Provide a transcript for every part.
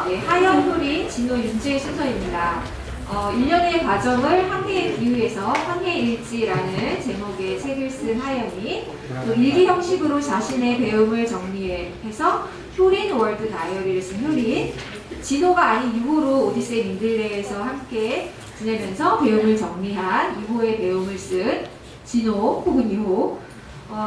네, 하연, 효린, 진호, 윤지의 순서입니다. 1년의 과정을 항해에 비유해서 항해일지라는 제목의 책을 쓴 하연이 또 일기 형식으로 자신의 배움을 정리해서 효린 월드 다이어리를 쓴 효린, 진호가 아닌 6호로 오디세이 민들레에서 함께 지내면서 배움을 정리한 2호의 배움을 쓴 진호 혹은 2호,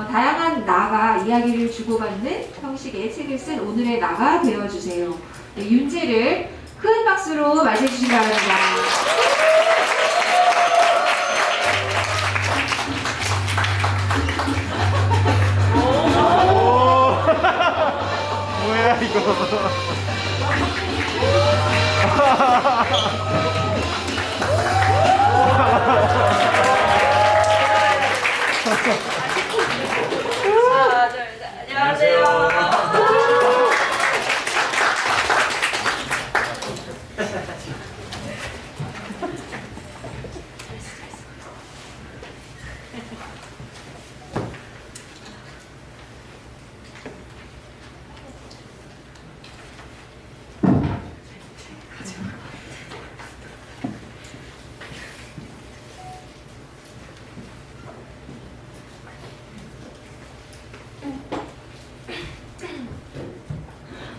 다양한 나가 이야기를 주고받는 형식의 책을 쓴 오늘의 나가 되어주세요. 네, 윤지를 큰 박수로 맞이해주시기 바랍니다. 뭐야 이거? 하나, 둘, 셋.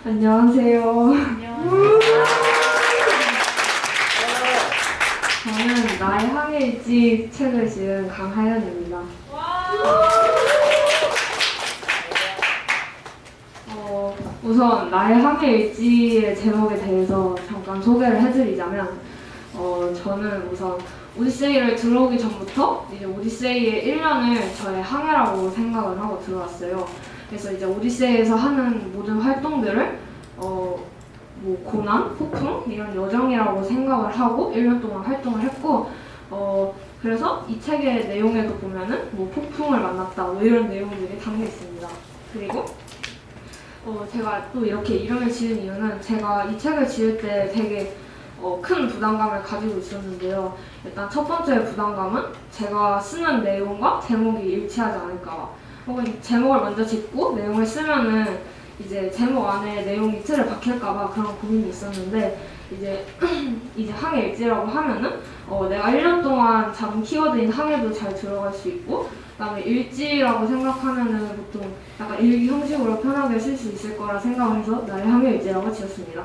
안녕하세요. 안녕하세요. 저는 나의 항해일지 책을 지은 강하연입니다. 우선 나의 항해일지의 제목에 대해서 잠깐 소개를 해드리자면 저는 우선 오디세이를 들어오기 전부터 이제 오디세이의 1년을 저의 항해라고 생각을 하고 들어왔어요. 그래서 이제 오디세이에서 하는 모든 활동들을 뭐 고난, 폭풍 이런 여정이라고 생각을 하고 1년 동안 활동을 했고 그래서 이 책의 내용에도 보면은 뭐 폭풍을 만났다 뭐 이런 내용들이 담겨 있습니다. 그리고 제가 또 이렇게 이름을 지은 이유는 제가 이 책을 지을 때 되게 큰 부담감을 가지고 있었는데요. 일단 첫 번째 부담감은 제가 쓰는 내용과 제목이 일치하지 않을까, 혹은 제목을 먼저 짓고 내용을 쓰면은 이제 제목 안에 내용이 틀을 박힐까봐 그런 고민이 있었는데 이제 항해일지라고 하면은 내가 1년 동안 잡은 키워드인 항해도 잘 들어갈 수 있고, 그다음에 일지라고 생각하면은 보통 약간 일기 형식으로 편하게 쓸 수 있을 거라 생각을 해서 나의 항해일지라고 지었습니다.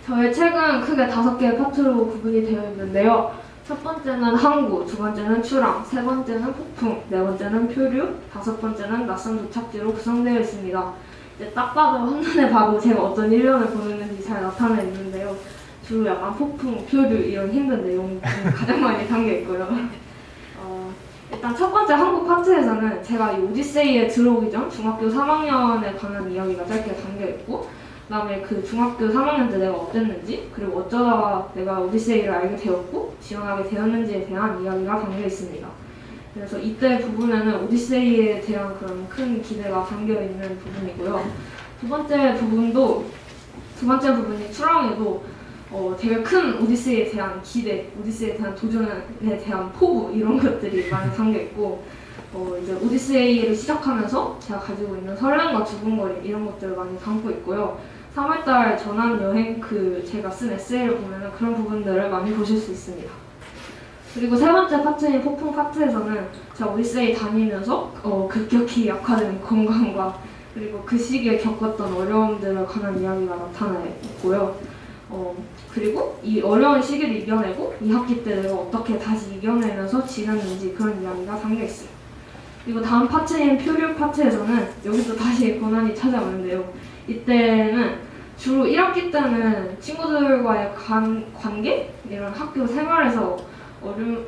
저의 책은 크게 5개의 파트로 구분이 되어 있는데요. 첫 번째는 항구, 두 번째는 출항, 세 번째는 폭풍, 네 번째는 표류, 다섯 번째는 낯선 도착지로 구성되어 있습니다. 이제 딱 봐도 한눈에 봐도 제가 어떤 1년을 보냈는지 잘 나타나 있는데요. 주로 약간 폭풍, 표류 이런 힘든 내용이 가장 많이 담겨 있고요. 일단 첫 번째 항구 파트에서는 제가 이 오디세이에 들어오기 전 중학교 3학년에 관한 이야기가 짧게 담겨 있고, 그다음에 그 중학교 3학년 때 내가 어땠는지, 그리고 어쩌다가 내가 오디세이를 알게 되었고 지원하게 되었는지에 대한 이야기가 담겨 있습니다. 그래서 이때 부분에는 오디세이에 대한 그런 큰 기대가 담겨 있는 부분이고요. 두 번째 부분이 출항에도 되게 큰 오디세이에 대한 기대, 오디세이에 대한 도전에 대한 포부 이런 것들이 많이 담겨 있고, 이제 오디세이를 시작하면서 제가 가지고 있는 설렘과 두근거림 이런 것들을 많이 담고 있고요. 3월달 전한 여행 제가 쓴 에세이를 보면 그런 부분들을 많이 보실 수 있습니다. 그리고 세 번째 파트인 폭풍 파트에서는 제가 오디세이 다니면서 급격히 약화된 건강과 그리고 그 시기에 겪었던 어려움들에 관한 이야기가 나타나 있고요. 그리고 이 어려운 시기를 이겨내고 2학기 때 내가 어떻게 다시 이겨내면서 지냈는지 그런 이야기가 담겨 있어요. 그리고 다음 파트인 표류 파트에서는 여기서 다시 고난이 찾아오는데요. 이때는 주로 1학기 때는 친구들과의 관계? 이런 학교 생활에서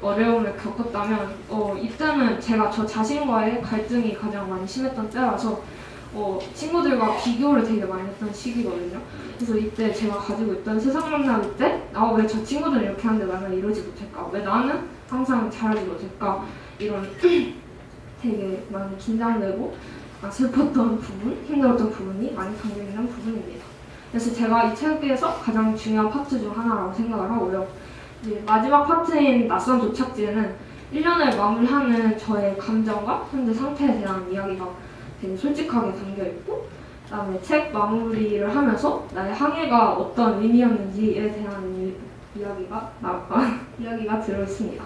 어려움을 겪었다면 이때는 제가 저 자신과의 갈등이 가장 많이 심했던 때라서 친구들과 비교를 되게 많이 했던 시기거든요. 그래서 이때 제가 가지고 있던 세상 만나기 때 왜 저 친구들은 이렇게 하는데 나는 이러지 못할까? 왜 나는 항상 잘하지 못할까? 이런 되게 많이 긴장되고 슬펐던 부분, 힘들었던 부분이 많이 담겨있는 부분입니다. 그래서 제가 이 책에서 가장 중요한 파트 중 하나라고 생각을 하고요. 이제 마지막 파트인 낯선 도착지에는 1년을 마무리하는 저의 감정과 현재 상태에 대한 이야기가 되게 솔직하게 담겨 있고, 그다음에 책 마무리를 하면서 나의 항해가 어떤 의미였는지에 대한 이야기가 들어 있습니다.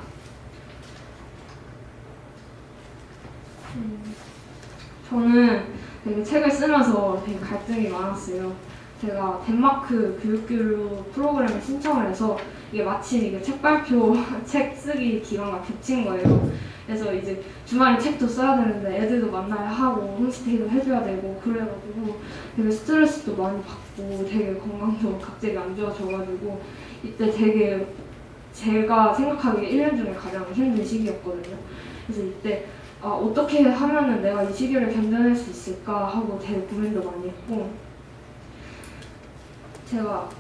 저는 되게 책을 쓰면서 되게 갈등이 많았어요. 제가 덴마크 교육교류 프로그램에 신청을 해서 이게 마침 이게 책 발표, 책 쓰기 기간과 겹친 거예요. 그래서 이제 주말에 책도 써야 되는데 애들도 만나야 하고 홈스테이도 해줘야 되고 그래가지고 되게 스트레스도 많이 받고 되게 건강도 갑자기 안 좋아져가지고 이때 되게 제가 생각하기에 1년 중에 가장 힘든 시기였거든요. 그래서 이때 어떻게 하면은 내가 이 시기를 견뎌낼 수 있을까 하고 되게 고민도 많이 했고, 제가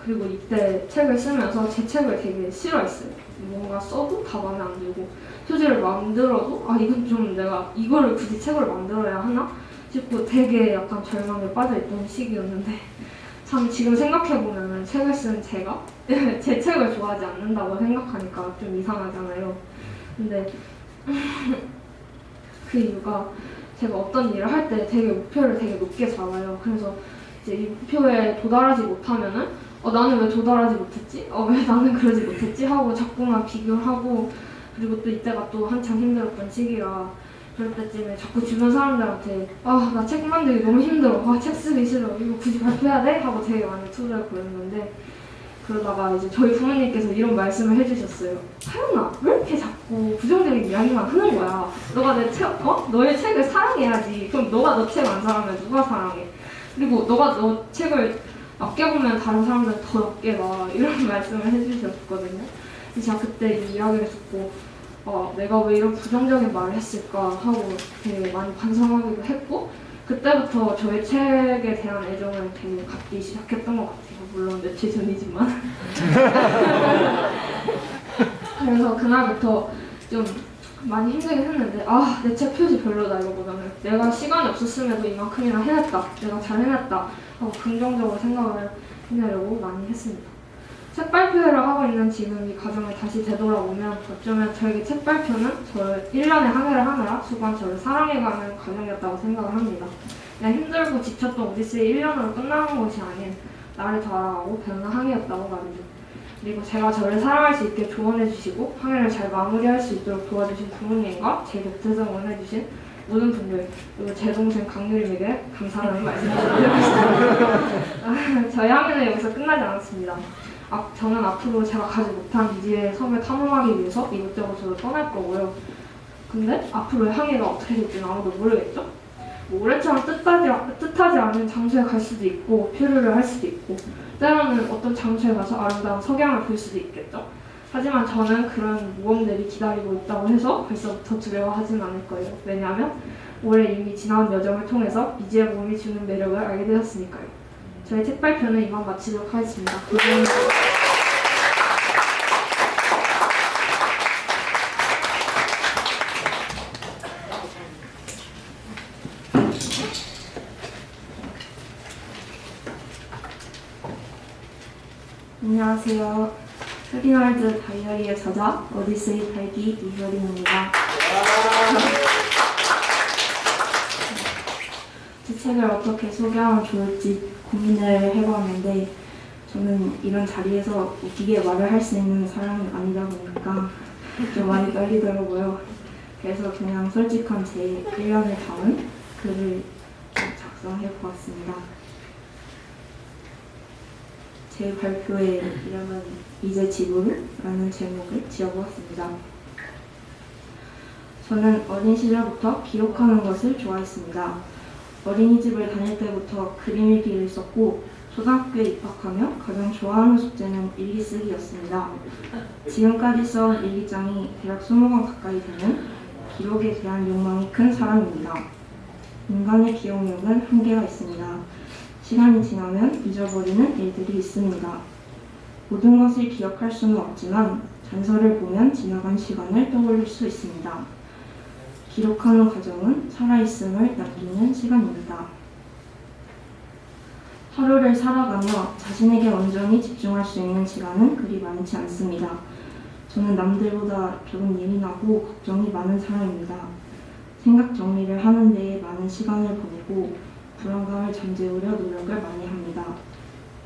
그리고 이때 책을 쓰면서 제 책을 되게 싫어했어요. 뭔가 써도 다 마음에 안 들고 표지를 만들어도 이건 좀 내가 이거를 굳이 책으로 만들어야 하나 싶고 되게 약간 절망에 빠져있던 시기였는데, 참 지금 생각해보면 책을 쓴 제가 제 책을 좋아하지 않는다고 생각하니까 좀 이상하잖아요. 근데 그 이유가 제가 어떤 일을 할 때 되게 목표를 되게 높게 잡아요. 그래서 이제 이 목표에 도달하지 못하면은 나는 왜 도달하지 못했지? 왜 나는 그러지 못했지? 하고 자꾸만 비교를 하고, 그리고 또 이때가 또 한창 힘들었던 시기라 그럴 때쯤에 자꾸 주변 사람들한테 나 책 만들기 너무 힘들어, 책 쓰기 싫어, 이거 굳이 발표해야 돼? 하고 되게 많이 투덜 거렸는데, 그러다가 이제 저희 부모님께서 이런 말씀을 해주셨어요. 하연아, 왜 이렇게 자꾸 부정적인 이야기만 하는 거야? 너가 너의 책을 사랑해야지. 그럼 너가 너 책 안 사랑하면 누가 사랑해? 그리고 너가 너 책을 낮게 보면 다른 사람들은 더 낮게 봐. 이런 말씀을 해주셨거든요. 그래서 제가 그때 이 이야기를 듣고 내가 왜 이런 부정적인 말을 했을까 하고 되게 많이 반성하기도 했고, 그때부터 저의 책에 대한 애정을 되게 갖기 시작했던 것 같아요. 물론 며칠 전이지만. 그래서 그날부터 좀 많이 힘들긴 했는데 내 책 표지 별로다 이거보다는 내가 시간이 없었음에도 이만큼이나 해냈다, 내가 잘 해냈다 하고 긍정적으로 생각을 해내려고 많이 했습니다. 책 발표회를 하고 있는 지금 이 과정을 다시 되돌아보면 어쩌면 저에게 책 발표는 저를 1년의 항해를 하느라 수고한 저를 사랑해가는 과정이었다고 생각을 합니다. 그냥 힘들고 지쳤던 오디세이 1년으로 끝나는 것이 아닌 나를 더 알아가고 배우는 항해였다고 말이죠. 그리고 제가 저를 사랑할 수 있게 조언해주시고 항해를 잘 마무리할 수 있도록 도와주신 부모님과 제 곁에서 응원해주신 모든 분들, 그리고 제 동생 강유림에게 감사하다는 말씀을 드리고 싶습니다. 저희 항해는 여기서 끝나지 않았습니다. 저는 앞으로 제가 가지 못한 미지의 섬을 탐험하기 위해서 이곳저곳으로 떠날 거고요. 근데 앞으로의 항해가 어떻게 될지는 아무도 모르겠죠? 올해처럼 뜻하지 않은 장소에 갈 수도 있고 표류를 할 수도 있고, 때로는 어떤 장소에 가서 아름다운 석양을 볼 수도 있겠죠. 하지만 저는 그런 모험들이 기다리고 있다고 해서 벌써부터 두려워하진 않을 거예요. 왜냐하면 올해 이미 지나온 여정을 통해서 미지의 모험이 주는 매력을 알게 되었으니까요. 저희 책 발표는 이만 마치도록 하겠습니다. 감사합니다. 안녕하세요. 흐리월드 다이어리의 저자 오디세이 달기 이효린입니다. 제 책을 어떻게 소개하면 좋을지 고민을 해봤는데, 저는 이런 자리에서 웃기게 말을 할 수 있는 사람이 아니다 보니까 좀 많이 떨리더라고요. 그래서 그냥 솔직한 제 1년을 담은 글을 작성해보았습니다. 제 발표의 이름은 이제 집으로라는 제목을 지어보았습니다. 저는 어린 시절부터 기록하는 것을 좋아했습니다. 어린이집을 다닐 때부터 그림 일기를 썼고, 초등학교에 입학하며 가장 좋아하는 숙제는 일기 쓰기였습니다. 지금까지 써온 일기장이 대략 20권 가까이 되는 기록에 대한 욕망이 큰 사람입니다. 인간의 기억력은 한계가 있습니다. 시간이 지나면 잊어버리는 일들이 있습니다. 모든 것을 기억할 수는 없지만 전설을 보면 지나간 시간을 떠올릴 수 있습니다. 기록하는 과정은 살아있음을 남기는 시간입니다. 하루를 살아가며 자신에게 온전히 집중할 수 있는 시간은 그리 많지 않습니다. 저는 남들보다 조금 예민하고 걱정이 많은 사람입니다. 생각 정리를 하는 데에 많은 시간을 보내고 불안감을 잠재우려 노력을 많이 합니다.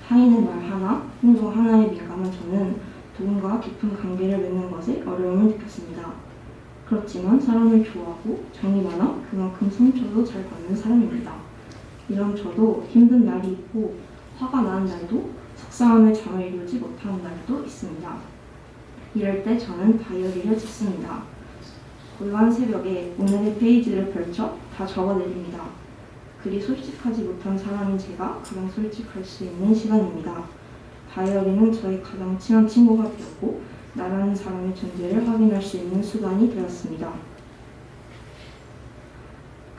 타인의 말 하나, 행동 하나에 민감한 저는 누군가와 깊은 관계를 맺는 것에 어려움을 느꼈습니다. 그렇지만 사람을 좋아하고 정이 많아 그만큼 상처도 잘 받는 사람입니다. 이런 저도 힘든 날이 있고 화가 나는 날도 속상함에 잠을 이루지 못하는 날도 있습니다. 이럴 때 저는 다이어리를 찍습니다. 고요한 새벽에 오늘의 페이지를 펼쳐 다 적어내립니다. 그리 솔직하지 못한 사람인 제가 가장 솔직할 수 있는 시간입니다. 다이어리는 저의 가장 친한 친구가 되었고 나라는 사람의 존재를 확인할 수 있는 수단이 되었습니다.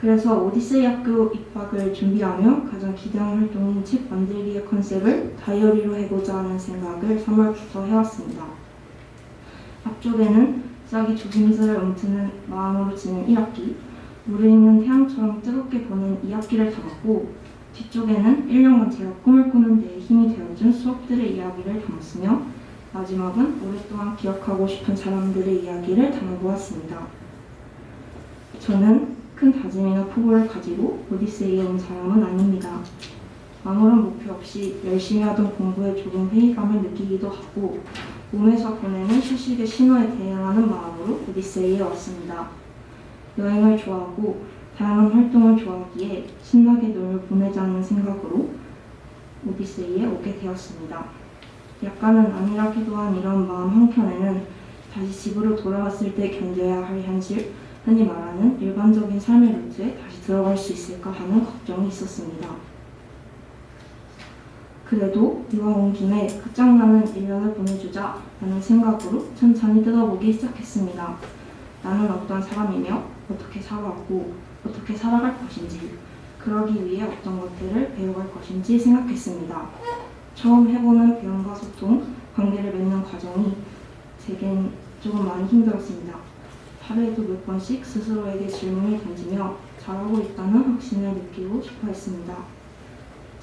그래서 오디세이 학교 입학을 준비하며 가장 기대하는 활동인 책 만들기의 컨셉을 다이어리로 해보자 하는 생각을 3월부터 해왔습니다. 앞쪽에는 싹이 조심스레 움트는 마음으로 지는 1학기, 물에 있는 태양처럼 뜨겁게 보는 2학기를 담았고 뒤쪽에는 1년간 제가 꿈을 꾸는 데 힘이 되어준 수업들의 이야기를 담았으며 마지막은 오랫동안 기억하고 싶은 사람들의 이야기를 담아보았습니다. 저는 큰 다짐이나 포부를 가지고 오디세이에 온 사람은 아닙니다. 아무런 목표 없이 열심히 하던 공부에 조금 회의감을 느끼기도 하고 몸에서 보내는 휴식의 신호에 대응하는 마음으로 오디세이에 왔습니다. 여행을 좋아하고 다양한 활동을 좋아하기에 신나게 놀며 보내자는 생각으로 오디세이에 오게 되었습니다. 약간은 안일하기도 한 이런 마음 한켠에는 다시 집으로 돌아왔을 때 견뎌야 할 현실, 흔히 말하는 일반적인 삶의 루트에 다시 들어갈 수 있을까 하는 걱정이 있었습니다. 그래도 이왕 온 김에 끝장나는 1년을 보내주자 라는 생각으로 천천히 뜯어보기 시작했습니다. 나는 어떤 사람이며 어떻게 살아왔고 어떻게 살아갈 것인지, 그러기 위해 어떤 것들을 배워갈 것인지 생각했습니다. 처음 해보는 배움과 소통, 관계를 맺는 과정이 제겐 조금 많이 힘들었습니다. 하루에도 몇 번씩 스스로에게 질문을 던지며 잘하고 있다는 확신을 느끼고 싶어 했습니다.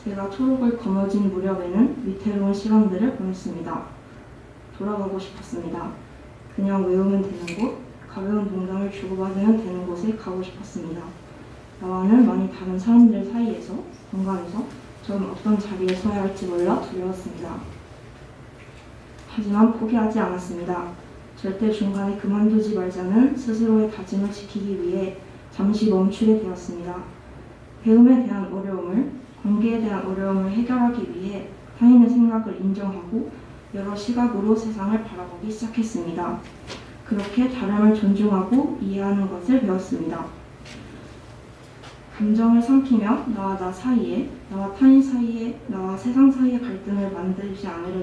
제가 초록을 거머쥔 무렵에는 위태로운 시간들을 보냈습니다. 돌아가고 싶었습니다. 그냥 외우면 되는 곳, 가벼운 농담을 주고받으면 되는 곳에 가고 싶었습니다. 나와는 많이 다른 사람들 사이에서, 공간에서 저는 어떤 자리에 서야 할지 몰라 두려웠습니다. 하지만 포기하지 않았습니다. 절대 중간에 그만두지 말자는 스스로의 다짐을 지키기 위해 잠시 멈추게 되었습니다. 배움에 대한 어려움을, 관계에 대한 어려움을 해결하기 위해 타인의 생각을 인정하고 여러 시각으로 세상을 바라보기 시작했습니다. 그렇게 다름을 존중하고 이해하는 것을 배웠습니다. 감정을 삼키며 나와 나 사이에, 나와 타인 사이에, 나와 세상 사이의 갈등을 만들지 않으려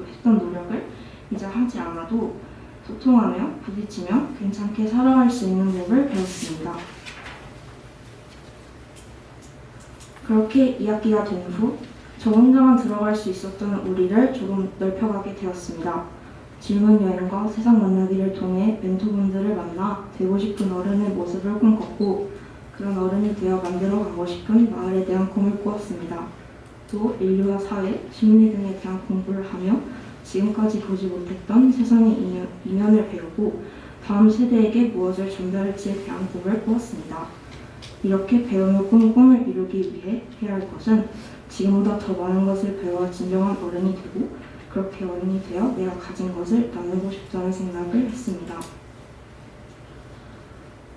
했던 노력을 이제 하지 않아도 소통하며 부딪히며 괜찮게 살아갈 수 있는 법을 배웠습니다. 그렇게 2학기가 된 후 저 혼자만 들어갈 수 있었던 우리를 조금 넓혀가게 되었습니다. 질문 여행과 세상 만나기를 통해 멘토분들을 만나 되고 싶은 어른의 모습을 꿈꿨고 그런 어른이 되어 만들어 가고 싶은 마을에 대한 꿈을 꾸었습니다. 또 인류와 사회, 심리 등에 대한 공부를 하며 지금까지 보지 못했던 세상의 이면을 배우고 다음 세대에게 무엇을 전달할지에 대한 꿈을 꾸었습니다. 이렇게 배우며 꿈을 이루기 위해 해야 할 것은 지금보다 더 많은 것을 배워 진정한 어른이 되고 그렇게 어른이 되어 내가 가진 것을 나누고 싶다는 생각을 했습니다.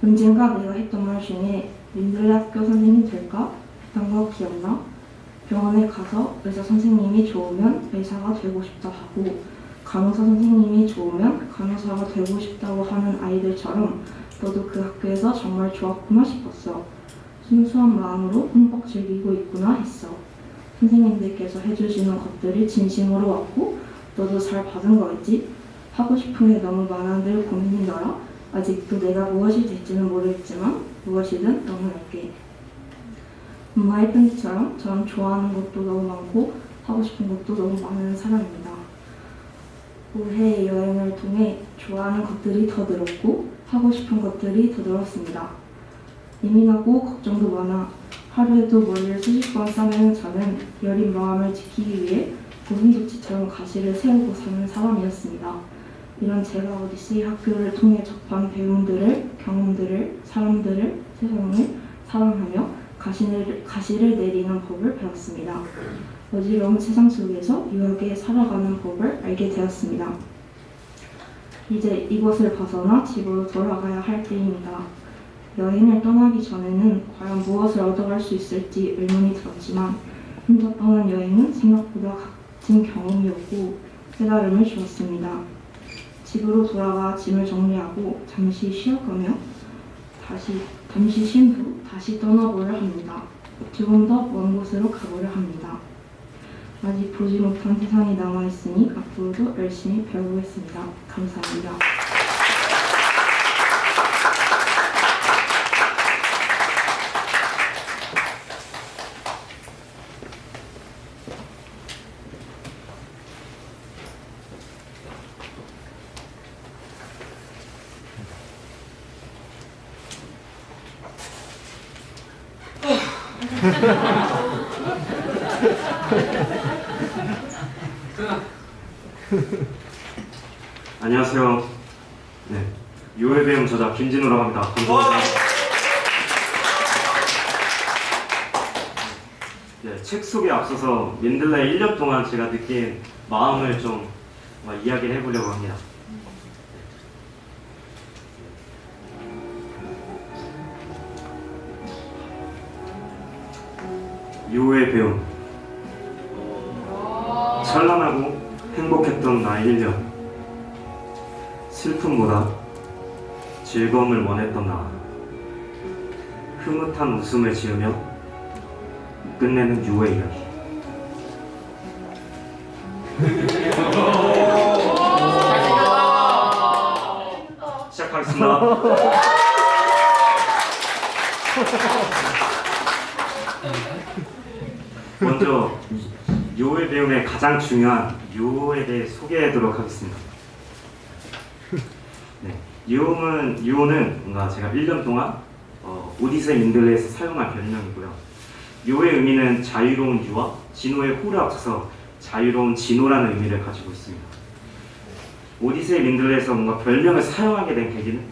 언젠가 내가 했던 말 중에 민들레 학교 선생님 될까? 했던 거 기억나? 병원에 가서 의사 선생님이 좋으면 의사가 되고 싶다 하고 간호사 선생님이 좋으면 간호사가 되고 싶다고 하는 아이들처럼 너도 그 학교에서 정말 좋았구나 싶었어. 순수한 마음으로 흠뻑 즐기고 있구나 했어. 선생님들께서 해주시는 것들이 진심으로 왔고 너도 잘 받은 거겠지? 하고 싶은 게 너무 많아들 고민이더라. 아직도 내가 무엇이 될지는 모르겠지만 무엇이든 응원할게. 엄마의 편지처럼 전 좋아하는 것도 너무 많고 하고 싶은 것도 너무 많은 사람입니다. 올해의 여행을 통해 좋아하는 것들이 더 늘었고 하고 싶은 것들이 더 늘었습니다. 예민하고 걱정도 많아 하루에도 머리를 수십 번 싸매는 저는 여린 마음을 지키기 위해 고슴도치처럼 가시를 세우고 사는 사람이었습니다. 이런 제가 오디세이 학교를 통해 접한 배움들을, 경험들을, 사람들을, 세상을 사랑하며 가시를 내리는 법을 배웠습니다. 어지러운 세상 속에서 유하게 살아가는 법을 알게 되었습니다. 이제 이곳을 벗어나 집으로 돌아가야 할 때입니다. 여행을 떠나기 전에는 과연 무엇을 얻어갈 수 있을지 의문이 들었지만 혼자 떠난 여행은 생각보다 값진 경험이었고 깨달음을 주었습니다. 집으로 돌아가 짐을 정리하고 잠시 쉬어가며 잠시 쉰 후 다시 떠나보려 합니다. 조금 더 먼 곳으로 가보려 합니다. 아직 보지 못한 세상이 남아있으니 앞으로도 열심히 배워보겠습니다. 감사합니다. 안녕하세요. 네, 유해 배움 저자 김진우라고 합니다. 감사합니다. 네, 책 소개에 앞서서 민들레 1년 동안 제가 느낀 마음을 좀 이야기를 해보려고 합니다. 유해 배움. 찬란하고 행복했던 나의 1년. 슬픔보다 즐거움을 원했던 나. 흐뭇한 웃음을 지으며 끝내는 유해 이야기. 시작하겠습니다. 먼저 유해 배움의 가장 중요한 유호에 대해 소개하도록 하겠습니다. 네, 유호는 뭔가 제가 1년 동안 오디세이 민들레에서 사용한 별명이고요. 유호의 의미는 자유로운 유와 진호의 호를 합쳐서 자유로운 진호라는 의미를 가지고 있습니다. 오디세이 민들레에서 뭔가 별명을 사용하게 된 계기는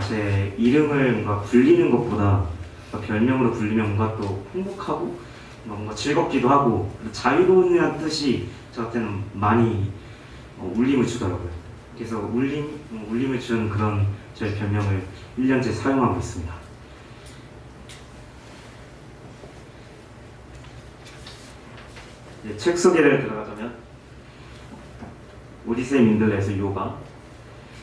제 이름을 뭔가 불리는 것보다 별명으로 불리면 뭔가 또 행복하고 뭔가 즐겁기도 하고 자유로운이라는 뜻이 저한테는 많이 울림을 주더라고요. 그래서 울림을 주는 그런 제 별명을 1년째 사용하고 있습니다. 네, 책 소개를 들어가자면 오디세이 민들레에서 유호가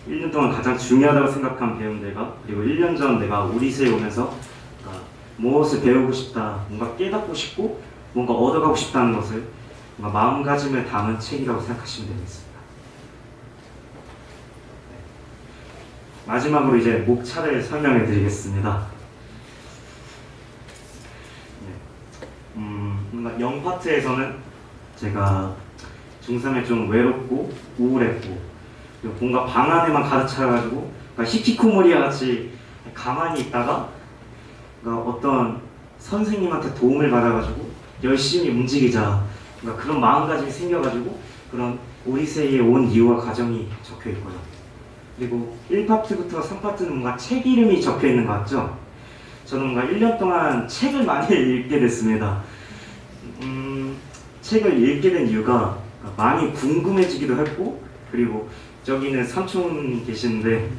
1년 동안 가장 중요하다고 생각한 배움들과 그리고 1년 전 내가 오디세이에 오면서 무엇을 배우고 싶다, 뭔가 깨닫고 싶고 뭔가 얻어가고 싶다는 것을 뭔가 마음가짐을 담은 책이라고 생각하시면 되겠습니다. 네. 마지막으로 이제 목차를 설명해 드리겠습니다. 네. 뭔가 0파트에서는 제가 중3에 좀 외롭고 우울했고 그리고 뭔가 방 안에만 가득 차가지고 히키코모리와 같이 가만히 있다가 어떤 선생님한테 도움을 받아가지고 열심히 움직이자 그런 마음가짐이 생겨가지고 그런 오디세이에 온 이유와 과정이 적혀있고요. 그리고 1파트부터 3파트는 뭔가 책 이름이 적혀있는 것 같죠? 저는 뭔가 1년 동안 책을 많이 읽게 됐습니다. 책을 읽게 된 이유가 많이 궁금해지기도 했고 그리고 저기는 삼촌 계시는데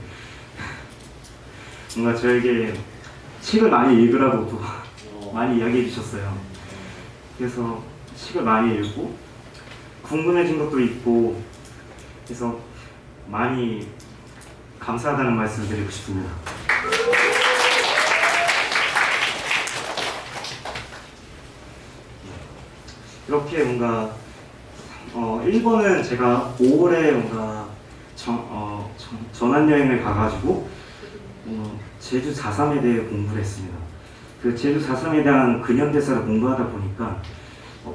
뭔가 저에게 책을 많이 읽으라고 많이 이야기해 주셨어요. 그래서 책을 많이 읽고 궁금해진 것도 있고 그래서 많이 감사하다는 말씀을 드리고 싶습니다. 이렇게 뭔가 1번은 제가 5월에 뭔가 전환여행을 가가지고 제주 4.3에 대해 공부를 했습니다. 그 제주 4.3에 대한 근현대사를 공부하다 보니까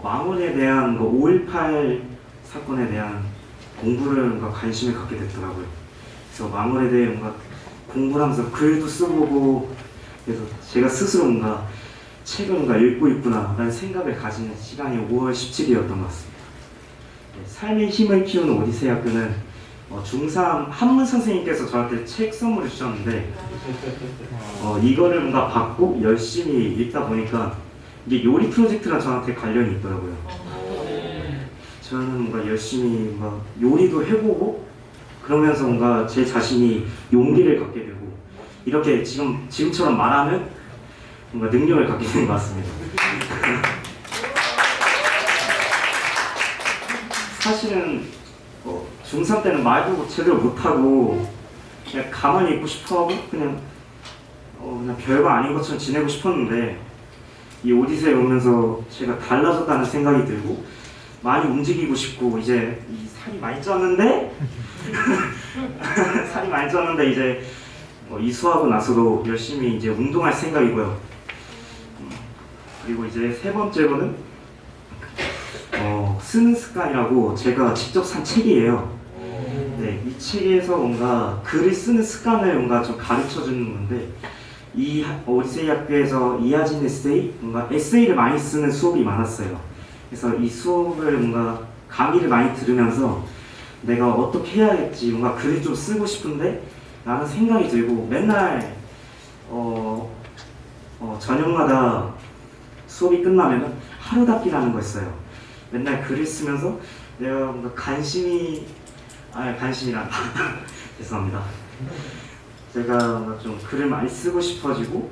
망원에 대한 5.18 사건에 대한 공부를 뭔가 관심을 갖게 됐더라고요. 그래서 망원에 대해 뭔가 공부를 하면서 글도 써보고 그래서 제가 스스로 뭔가 책을 뭔가 읽고 있구나 라는 생각을 가지는 시간이 5월 17일이었던 것 같습니다. 네, 삶의 힘을 키우는 오디세이 학교는 중3 한문 선생님께서 저한테 책 선물을 주셨는데 이거를 뭔가 받고 열심히 읽다 보니까 이게 요리 프로젝트랑 저한테 관련이 있더라고요. 저는 뭔가 열심히 막 요리도 해보고 그러면서 뭔가 제 자신이 용기를 갖게 되고 이렇게 지금처럼 말하는 뭔가 능력을 갖게 된 것 같습니다. 사실은 중3 때는 말도 제대로 못하고 그냥 가만히 있고 싶어하고 그냥 별거 아닌 것처럼 지내고 싶었는데 이 오디세이 오면서 제가 달라졌다는 생각이 들고 많이 움직이고 싶고 이제 이 살이 많이 쪘는데 이제 이수하고 나서도 열심히 이제 운동할 생각이고요. 그리고 이제 세 번째로는 쓰는 습관이라고 제가 직접 산 책이에요. 네, 이 책에서 뭔가 글을 쓰는 습관을 뭔가 좀 가르쳐 주는 건데 이 오디세이 학교에서 이하진 에세이, 뭔가 에세이를 많이 쓰는 수업이 많았어요. 그래서 이 수업을 뭔가 강의를 많이 들으면서 내가 어떻게 해야겠지, 뭔가 글을 좀 쓰고 싶은데 라는 생각이 들고 맨날 저녁마다 수업이 끝나면 하루닫기라는 거 있어요. 맨날 글을 쓰면서 내가 뭔가 관심이란다. 죄송합니다. 제가 뭔가 좀 글을 많이 쓰고 싶어지고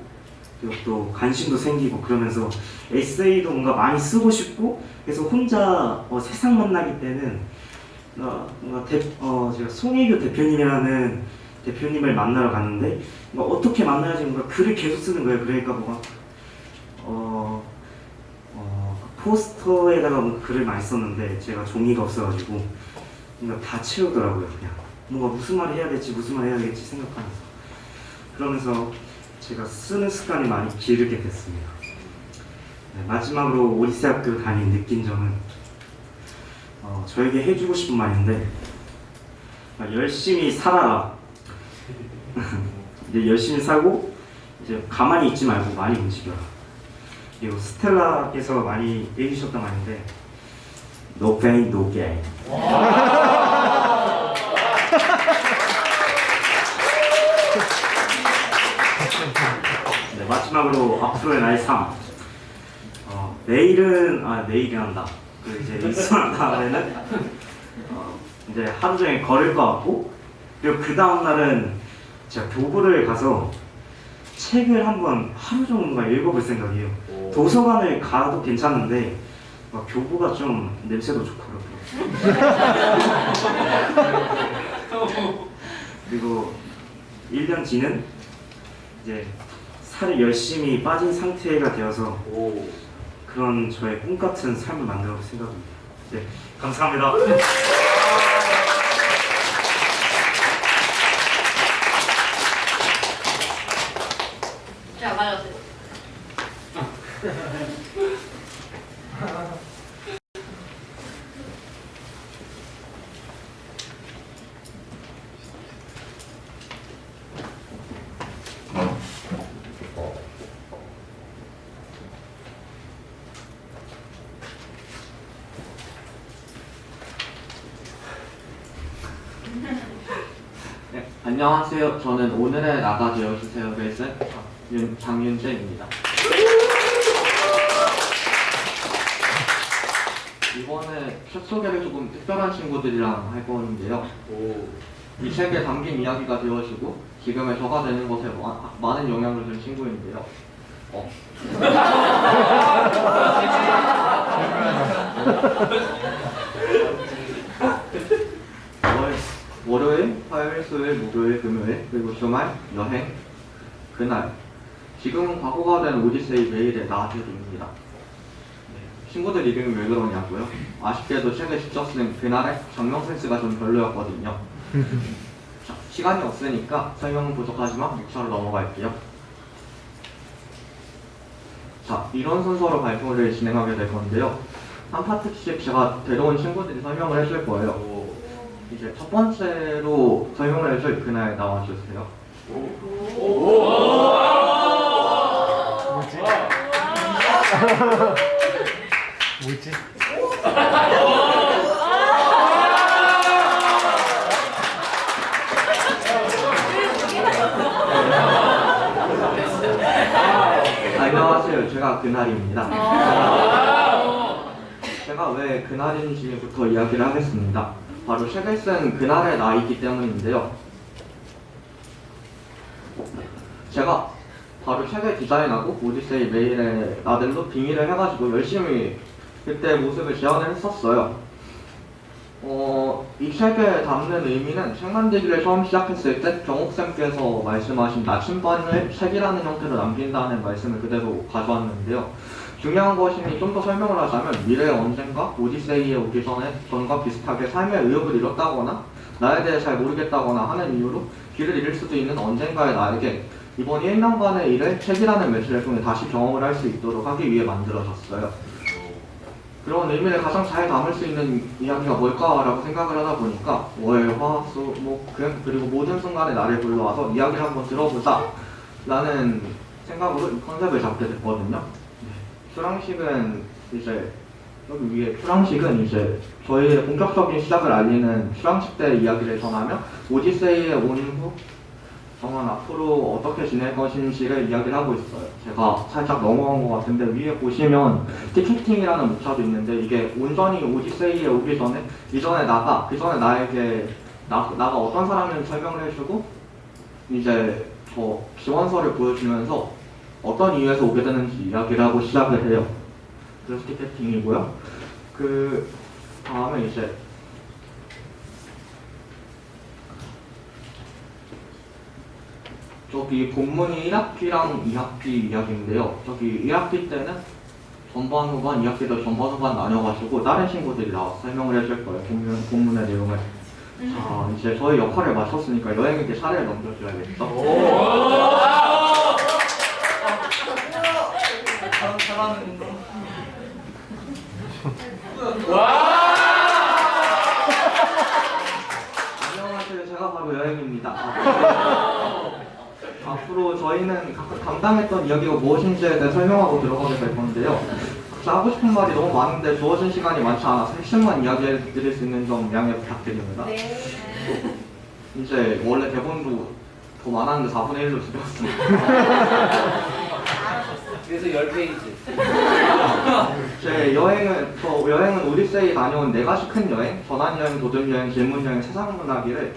그리고 또 관심도 생기고 그러면서 에세이도 뭔가 많이 쓰고 싶고 그래서 혼자 세상 만나기 때는 뭔가 제가 송혜교 대표님이라는 대표님을 만나러 갔는데 어떻게 만나야지 뭔가 글을 계속 쓰는 거예요. 그러니까 뭔가 포스터에다가 뭔가 글을 많이 썼는데 제가 종이가 없어가지고 뭔가 다 채우더라고요. 그냥 뭔가 무슨 말을 해야 될지 생각하면서 그러면서 제가 쓰는 습관이 많이 기르게 됐습니다. 네, 마지막으로 오디세이 학교 다닌 느낀 점은 저에게 해주고 싶은 말인데 열심히 살아라. 이제 열심히 살고 이제 가만히 있지 말고 많이 움직여라. 그리고 스텔라께서 많이 해주셨던 말인데 No pain, no gain. 네, 마지막으로 앞으로의 나의 삶. 내일이란다. 이제 일수한 다음에는 이제 하루 종일 걸을 것 같고 그리고 그 다음 날은 제가 교보를 가서 책을 한번 하루 정도 읽어볼 생각이에요. 도서관을 가도 괜찮은데 교보가 좀 냄새도 좋더라고요. 그리고 1년 뒤는 이제 살이 열심히 빠진 상태가 되어서 그런 저의 꿈 같은 삶을 만들어볼 생각입니다. 네, 감사합니다. 자, 맞았어요. 네, 안녕하세요. 저는 오늘의 나가 되어주세요를 쓴 장윤재입니다. 이번에 책 소개를 조금 특별한 친구들이랑 할 건데요. 이 책에 담긴 이야기가 되어지고 지금의 저가 되는 것에 많은 영향을 준 친구인데요. 월요일, 화요일, 수요일, 목요일, 금요일, 그리고 주말, 여행, 그날. 지금은 과거가 된 오디세이 메일의 나들입니다. 친구들 이름이 왜 그러냐고요? 아쉽게도 책을 직접 쓴 그날의 정명 센스가 좀 별로였거든요. 자, 시간이 없으니까 설명은 부족하지만 6차로 넘어갈게요. 자, 이런 순서로 발표를 진행하게 될 건데요. 한 파트씩 제가 데려온 친구들이 설명을 해줄 거예요. 이제 첫 번째로 설명을 해줄 그날 나와주세요. 뭐지? 제가 그날입니다. 제가 왜 그날인지부터 이야기를 하겠습니다. 바로 책을 쓴 그날의 나이기 때문인데요. 제가 바로 책을 디자인하고 오디세이 메일의 나들로 빙의를 해가지고 열심히 그때 모습을 재현을 했었어요. 이 책에 담는 의미는 책 만들기를 처음 시작했을 때 경옥쌤께서 말씀하신 나침반을 책이라는 형태로 남긴다는 말씀을 그대로 가져왔는데요. 중요한 것이니 좀 더 설명을 하자면 미래의 언젠가 오디세이에 오기 전과 비슷하게 삶의 의욕을 잃었다거나 나에 대해 잘 모르겠다거나 하는 이유로 길을 잃을 수도 있는 언젠가의 나에게 이번 1년간의 일을 책이라는 매체를 통해 다시 경험을 할 수 있도록 하기 위해 만들어졌어요. 그런 의미를 가장 잘 담을 수 있는 이야기가 뭘까라고 생각을 하다 보니까 월, 화, 수, 목, 금 그리고 모든 순간에 나를 불러와서 이야기를 한번 들어보자 라는 생각으로 이 컨셉을 잡게 됐거든요. 출항식은 이제 여기 위에 출항식은 이제 저희의 본격적인 시작을 알리는 출항식 때 이야기를 전하며 오디세이에 온 후 정원 앞으로 어떻게 지낼 것인지를 이야기를 하고 있어요. 제가 살짝 넘어간 것 같은데 위에 보시면 티켓팅이라는 문자도 있는데 이게 온전히 오디세이에 오기 전에 이전에 나가 그 전에 나에게 나가 어떤 사람인지 설명을 해주고 이제 저 지원서를 보여주면서 어떤 이유에서 오게 되는지 이야기를 하고 시작을 해요. 그래서 티켓팅이고요. 그 다음에 이제 저기 본문이 1학기랑 2학기 이야기인데요. 저기 1학기 때는 전반 후반, 2학기도 전반 후반 나뉘어가지고 다른 친구들이 나와서 설명을 해줄 거예요. 본문의 내용을. 자, 이제 저희 역할을 마쳤으니까 여행에게 차례를 넘겨줘야겠죠? 안녕하세요. 제가 바로 여행입니다. 앞으로 저희는 각각 담당했던 이야기가 무엇인지에 대해 설명하고 들어가게 될 건데요. 각자 하고 싶은 말이 너무 많은데 주어진 시간이 많지 않아서 핵심만 이야기해 드릴 수 있는 점 양해 부탁드립니다. 이제 원래 대본도 더 많았는데 4분의 1로 줄였습니다. 그래서 10페이지. 제 여행은 오디세이 다녀온 4가지 큰 여행, 전환여행, 도전여행, 질문여행, 세상문화기를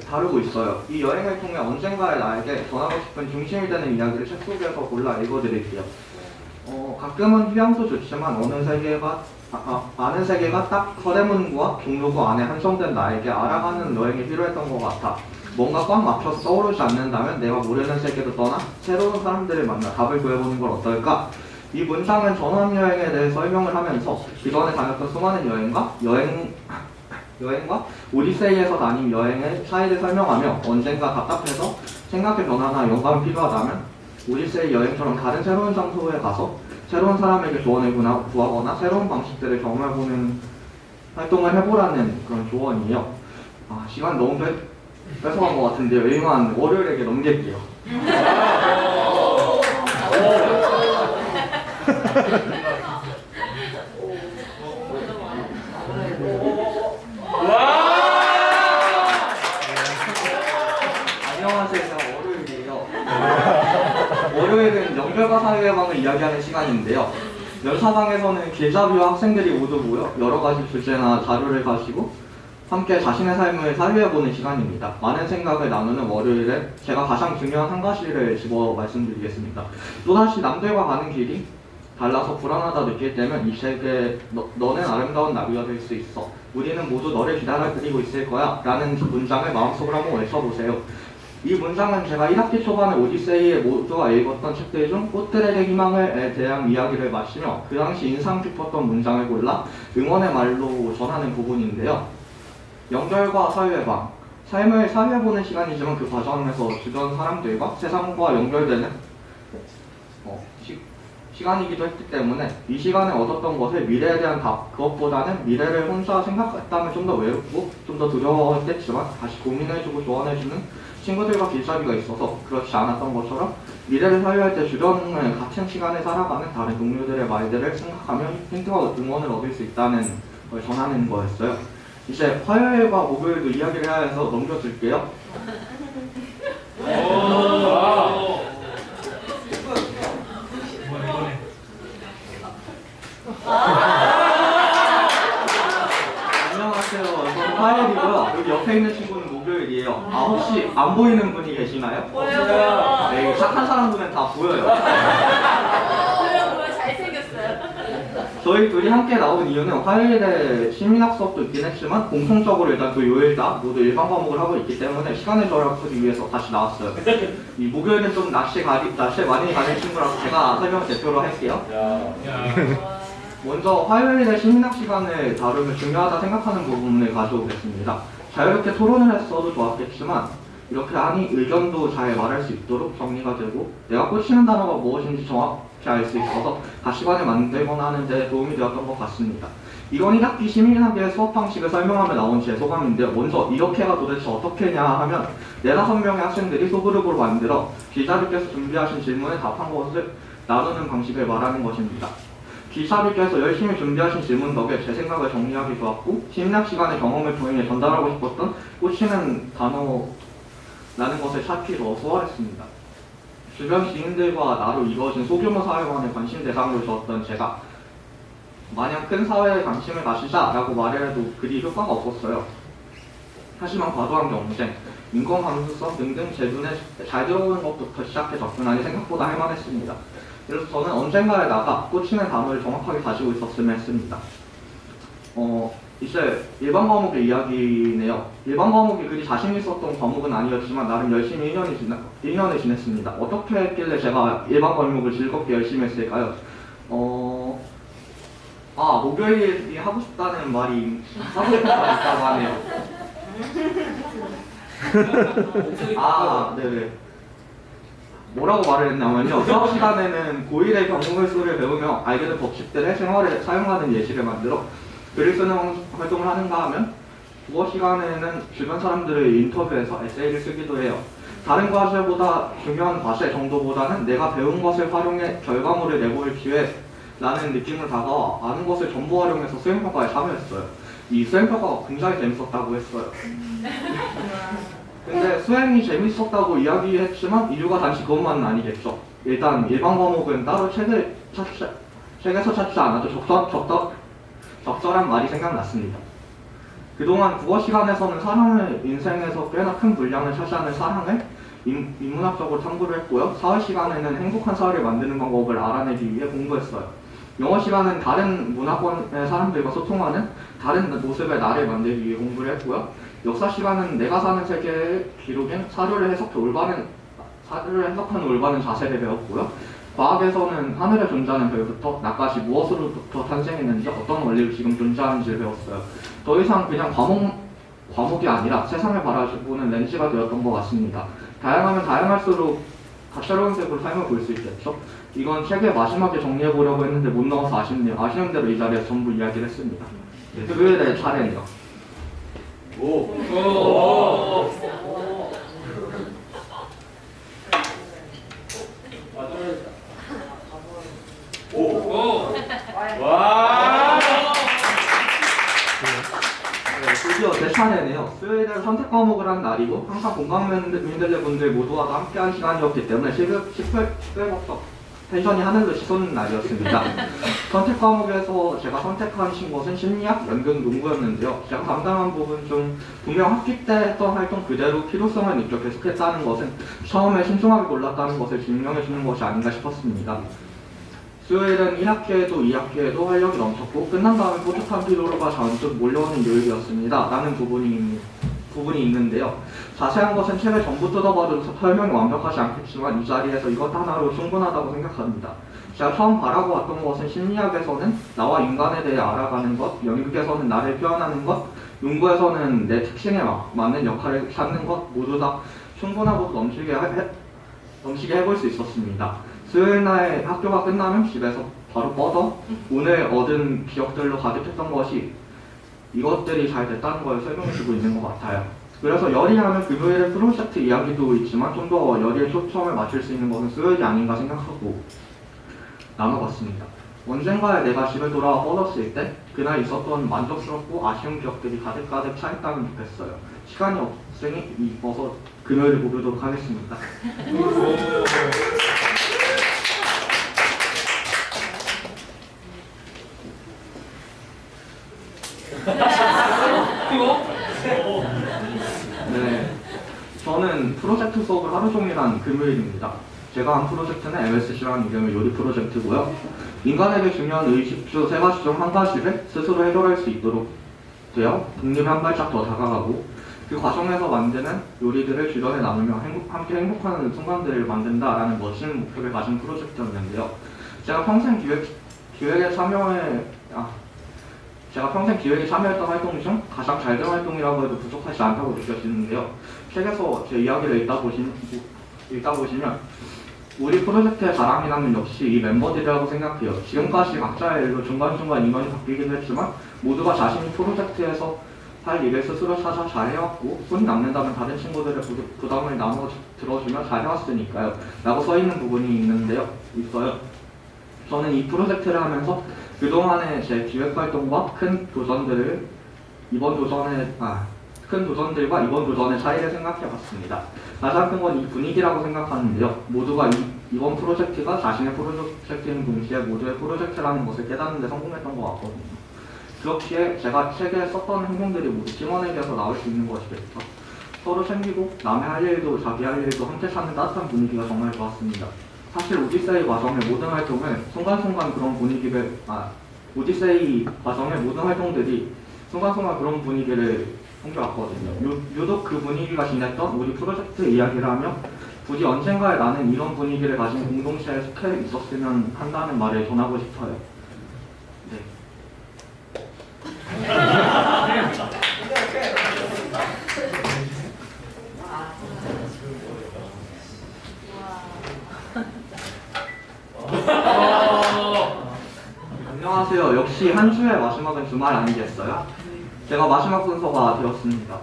다루고 있어요. 이 여행을 통해 언젠가의 나에게 전하고 싶은 중심이 되는 이야기를 책 속에서 골라 읽어드릴게요. 가끔은 휴양도 좋지만 아는 세계가 딱 서대문구와 종로구 안에 한정된 나에게 알아가는 여행이 필요했던 것 같아. 뭔가 꽉 막혀서 떠오르지 않는다면 내가 모르는 세계로 떠나 새로운 사람들을 만나 답을 구해보는 건 어떨까? 이 문장은 전환여행에 대해 설명을 하면서 기존에 다녔던 수많은 여행과 오디세이에서 다닌 여행의 차이를 설명하며 언젠가 답답해서 생각의 변화나 영감이 필요하다면 오디세이 여행처럼 다른 새로운 장소에 가서 새로운 사람에게 조언을 구하거나 새로운 방식들을 경험해보는 활동을 해보라는 그런 조언이에요. 시간 너무 뺏어간 것 같은데요. 이만 월요일에게 넘길게요. 안녕하세요. 제가 월요일이에요. 월요일은 연결과 사회방을 이야기하는 시간인데요. 연사방에서는 길잡이와 학생들이 모두 모여 여러 가지 주제나 자료를 가지고 함께 자신의 삶을 사유해보는 시간입니다. 많은 생각을 나누는 월요일에 제가 가장 중요한 한 가지를 집어 말씀드리겠습니다. 또다시 남들과 가는 길이 달라서 불안하다 느낄 때면 이 책에 너는 아름다운 나비가 될 수 있어. 우리는 모두 너를 기다리고 있을 거야. 라는 문장을 마음속으로 한번 외쳐보세요. 이 문장은 제가 1학기 초반에 오디세이에 모두가 읽었던 책들 중 꽃들에게 희망에 대한 이야기를 마치며 그 당시 인상 깊었던 문장을 골라 응원의 말로 전하는 부분인데요. 연결과 사유해방, 삶을 사유해보는 시간이지만 그 과정에서 주변 사람들과 세상과 연결되는 시간이기도 했기 때문에 이 시간에 얻었던 것을 미래에 대한 답, 그것보다는 미래를 혼자 생각했다면 좀 더 외롭고 좀 더 두려워했겠지만 다시 고민해주고 조언해주는 친구들과 길잡이가 있어서 그렇지 않았던 것처럼 미래를 사유할 때 주변을 같은 시간에 살아가는 다른 동료들의 말들을 생각하며 힌트와 응원을 얻을 수 있다는 걸 전하는 거였어요. 이제 화요일과 목요일도 이야기를 해야 해서 넘겨줄게요. 안녕하세요. 저는 화요일이고요. 여기 옆에 있는 친구는 목요일이에요. 아, 혹시 안 보이는 분이 계시나요? 보여요. 네, 착한 사람들은 다 보여요. 보여 잘생겼어요. 저희 둘이 함께 나온 이유는 화요일에 심리학 수업도 있긴 했지만 공통적으로 일단 그 요일 다 모두 일반 과목을 하고 있기 때문에 시간을 절약하기 위해서 다시 나왔어요. 이 목요일은 좀 낮에 많이 가는 친구라서 제가 설명 대표로 할게요. 먼저 화요일에 심리학 시간을 다루면 중요하다 생각하는 부분을 가져오겠습니다. 자유롭게 토론을 했어도 좋았겠지만 이렇게 하니 의견도 잘 말할 수 있도록 정리가 되고 내가 꽂히는 단어가 무엇인지 정확히 알 수 있어서 가시관을 만들거나 하는 데 도움이 되었던 것 같습니다. 이건 1학기 심리학의 수업 방식을 설명하며 나온 제 소감인데요. 먼저 이렇게가 도대체 어떻게냐 하면 4~5명의 학생들이 소그룹으로 만들어 기자들께서 준비하신 질문에 답한 것을 나누는 방식을 말하는 것입니다. 기사들께서 열심히 준비하신 질문 덕에 제 생각을 정리하기 좋았고 심리학 시간의 경험을 통해 전달하고 싶었던 꽂히는 단어라는 것을 찾기 더 수월했습니다. 주변 지인들과 나로 이루어진 소규모 사회만의 관심 대상으로 두었던 제가 마냥 큰 사회에 관심을 가시자라고 말해도 그리 효과가 없었어요. 하지만 과도한 경쟁, 인권 감수성 등등 제 눈에 잘 들어오는 것부터 시작해 접근하니 생각보다 할만했습니다. 그래서 저는 언젠가에 나가 꽂히는 단어를 정확하게 가지고 있었으면 했습니다. 이제 일반 과목의 이야기네요. 일반 과목이 그리 자신 있었던 과목은 아니었지만 나름 열심히 1년을 지냈습니다. 어떻게 했길래 제가 일반 과목을 즐겁게 열심히 했을까요? 목요일이 하고 싶다는 말이 있다고 하네요. 네네. 뭐라고 말을 했냐면요. 수업 시간에는 고1의 경공일수를 배우며 알게 된 법칙들을 생활에 사용하는 예시를 만들어 글을 쓰는 활동을 하는가 하면 국어 시간에는 주변 사람들을 인터뷰해서 에세이를 쓰기도 해요. 다른 과제보다 중요한 과제 정도보다는 내가 배운 것을 활용해 결과물을 내보일 기회라는 느낌으로 다가와 아는 것을 전부 활용해서 수행평가에 참여했어요. 이 수행평가가 굉장히 재밌었다고 했어요. 근데 수행이 재밌었다고 이야기했지만 이유가 단지 그것만은 아니겠죠. 일단 일반 과목은 따로 책에서 찾지 않아도 적절한 말이 생각났습니다. 그동안 국어 시간에서는 사람의 인생에서 꽤나 큰 분량을 차지하는 사랑을 인문학적으로 탐구를 했고요. 사회 시간에는 행복한 사회를 만드는 방법을 알아내기 위해 공부했어요. 영어 시간은 다른 문화권의 사람들과 소통하는 다른 모습의 나를 만들기 위해 공부를 했고요. 역사 시간은 내가 사는 세계의 기록인 사료를 해석하는 올바른 자세를 배웠고요. 과학에서는 하늘에 존재하는 별부터 나까지 무엇으로부터 탄생했는지 어떤 원리로 지금 존재하는지를 배웠어요. 더 이상 그냥 과목이 아니라 세상을 바라보는 렌즈가 되었던 것 같습니다. 다양하면 다양할수록 다채로운 색으로 삶을 볼 수 있겠죠. 이건 책의 마지막에 정리해보려고 했는데 못 넣어서 아쉽네요. 아쉬운 대로 이 자리에서 전부 이야기를 했습니다. 토요일에 차례네요. 드디어 제 차례네요. 수요일은 선택 과목을 한 날이고 항상 공강민들레 분들 모두와 함께한 시간이었기 때문에 시끌벅적 텐션이 하늘로 치솟는 날이었습니다. 선택 과목에서 제가 선택한 것은 심리학, 연극, 농구였는데요. 제가 담당한 부분 중 분명 학기 때 했던 활동 그대로 필요성을 느껴 계속했다는 것은 처음에 신중하게 골랐다는 것을 증명해주는 것이 아닌가 싶었습니다. 수요일은 1학기에도 2학기에도 활력이 넘쳤고 끝난 다음에 뿌듯한 피로가 잔뜩 몰려오는 요일이었습니다. 라는 부분이 있는데요. 자세한 것은 책을 전부 뜯어봐도 설명이 완벽하지 않겠지만 이 자리에서 이것 하나로 충분하다고 생각합니다. 제가 처음 바라고 왔던 것은 심리학에서는 나와 인간에 대해 알아가는 것, 연극에서는 나를 표현하는 것, 농구에서는 내 특징에 맞는 역할을 찾는 것 모두 다 충분하고 넘치게 해볼 수 있었습니다. 수요일 날 학교가 끝나면 집에서 바로 뻗어 오늘 얻은 기억들로 가득했던 것이 이것들이 잘 됐다는 걸 설명해주고 있는 것 같아요. 그래서 열의하면 금요일에 프로젝트 이야기도 있지만 좀 더 열의에 초점을 맞출 수 있는 것은 수요일이 아닌가 생각하고 나눠봤습니다. 언젠가에 내가 집에 돌아와 뻗었을 때 그날 있었던 만족스럽고 아쉬운 기억들이 가득가득 차있다면 좋겠어요. 시간이 없으니 어서 금요일을 보도록 하겠습니다. 오늘은 프로젝트 수업을 하루 종일 한 금요일입니다. 제가 한 프로젝트는 MSC라는 이름의 요리 프로젝트고요. 인간에게 중요한 의식주 3가지 중 1가지를 스스로 해결할 수 있도록 되어 독립에 한 발짝 더 다가가고 그 과정에서 만드는 요리들을 주변에 나누며 함께 행복한 순간들을 만든다라는 멋진 목표를 가진 프로젝트였는데요. 제가 평생 기획에 참여했던 활동 중 가장 잘된 활동이라고 해도 부족하지 않다고 느껴지는데요. 책에서 제 이야기를 읽다 보시면 우리 프로젝트의 자랑이라면 역시 이 멤버들이라고 생각해요. 지금까지 각자의 일로 중간중간 인원이 바뀌기도 했지만 모두가 자신이 프로젝트에서 할 일을 스스로 찾아 잘해왔고 손이 남는다면 다른 친구들의 부담을 나눠 들어주며 잘해왔으니까요 라고 써있는 부분이 있어요. 저는 이 프로젝트를 하면서 그동안의 제 기획활동과 큰 도전들과 이번 도전의 차이를 생각해봤습니다. 가장 큰 건 이 분위기라고 생각하는데요. 모두가 이번 프로젝트가 자신의 프로젝트인 동시에 모두의 프로젝트라는 것을 깨닫는 데 성공했던 것 같거든요. 그렇기에 제가 책에 썼던 행동들이 모두 팀원에게서 나올 수 있는 것이겠죠. 서로 챙기고 남의 할 일도 자기 할 일도 함께 찾는 따뜻한 분위기가 정말 좋았습니다. 사실 오디세이 과정의 모든 활동을 순간순간 그런 분위기를 오디세이 과정의 모든 활동들이 순간순간 그런 분위기를 풍겨왔거든요. 유독 그 분위기가 지냈던 우리 프로젝트 이야기를 하며 부디 언젠가에 나는 이런 분위기를 가진 공동체에 속해 있었으면 한다는 말을 전하고 싶어요. 네. 안녕하세요. 역시 한 주의 마지막은 주말 아니겠어요? 제가 마지막 순서가 되었습니다.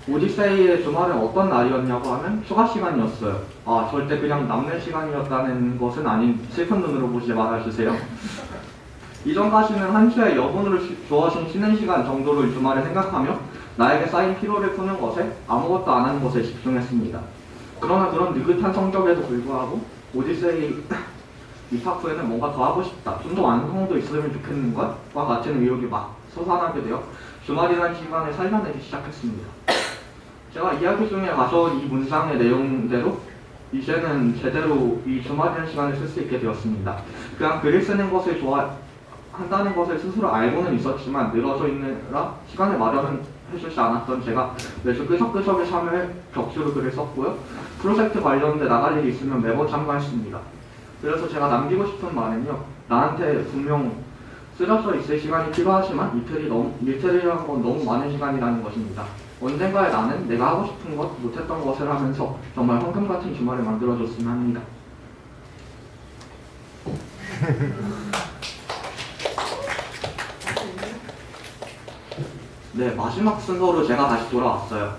오디세이의 주말은 어떤 날이었냐고 하면 휴가 시간이었어요. 절대 그냥 남는 시간이었다는 것은 아닌 슬픈 눈으로 보지 말아주세요. 이전까지는 한 주에 여분으로 주어진 쉬는 시간 정도를 주말에 생각하며 나에게 쌓인 피로를 푸는 것에 아무것도 안 하는 것에 집중했습니다. 그러나 그런 느긋한 성격에도 불구하고 오디세이 입학 후에는 뭔가 더 하고 싶다, 좀 더 완성도 있으면 좋겠는 것과 같은 의욕이 막 솟아나게 되어 주말이라는 시간을 살려내기 시작했습니다. 제가 이야기 중에 가져온 이 문장의 내용대로 이제는 제대로 이 주말이라는 시간을 쓸 수 있게 되었습니다. 그냥 글을 쓰는 것을 좋아한다는 것을 스스로 알고는 있었지만 늘어져 있느라 시간을 마련해주지 않았던 제가 매주 끄적끄적의 참여에 격주로 글을 썼고요. 프로젝트 관련돼 나갈 일이 있으면 매번 참가했습니다. 그래서 제가 남기고 싶은 말은요, 나한테 분명 쓰러져 있을 시간이 필요하지만 이틀이라는 건 너무 많은 시간이라는 것입니다. 언젠가에 나는 내가 하고 싶은 것, 못했던 것을 하면서 정말 황금 같은 주말을 만들어줬으면 합니다. 네, 마지막 순서로 제가 다시 돌아왔어요.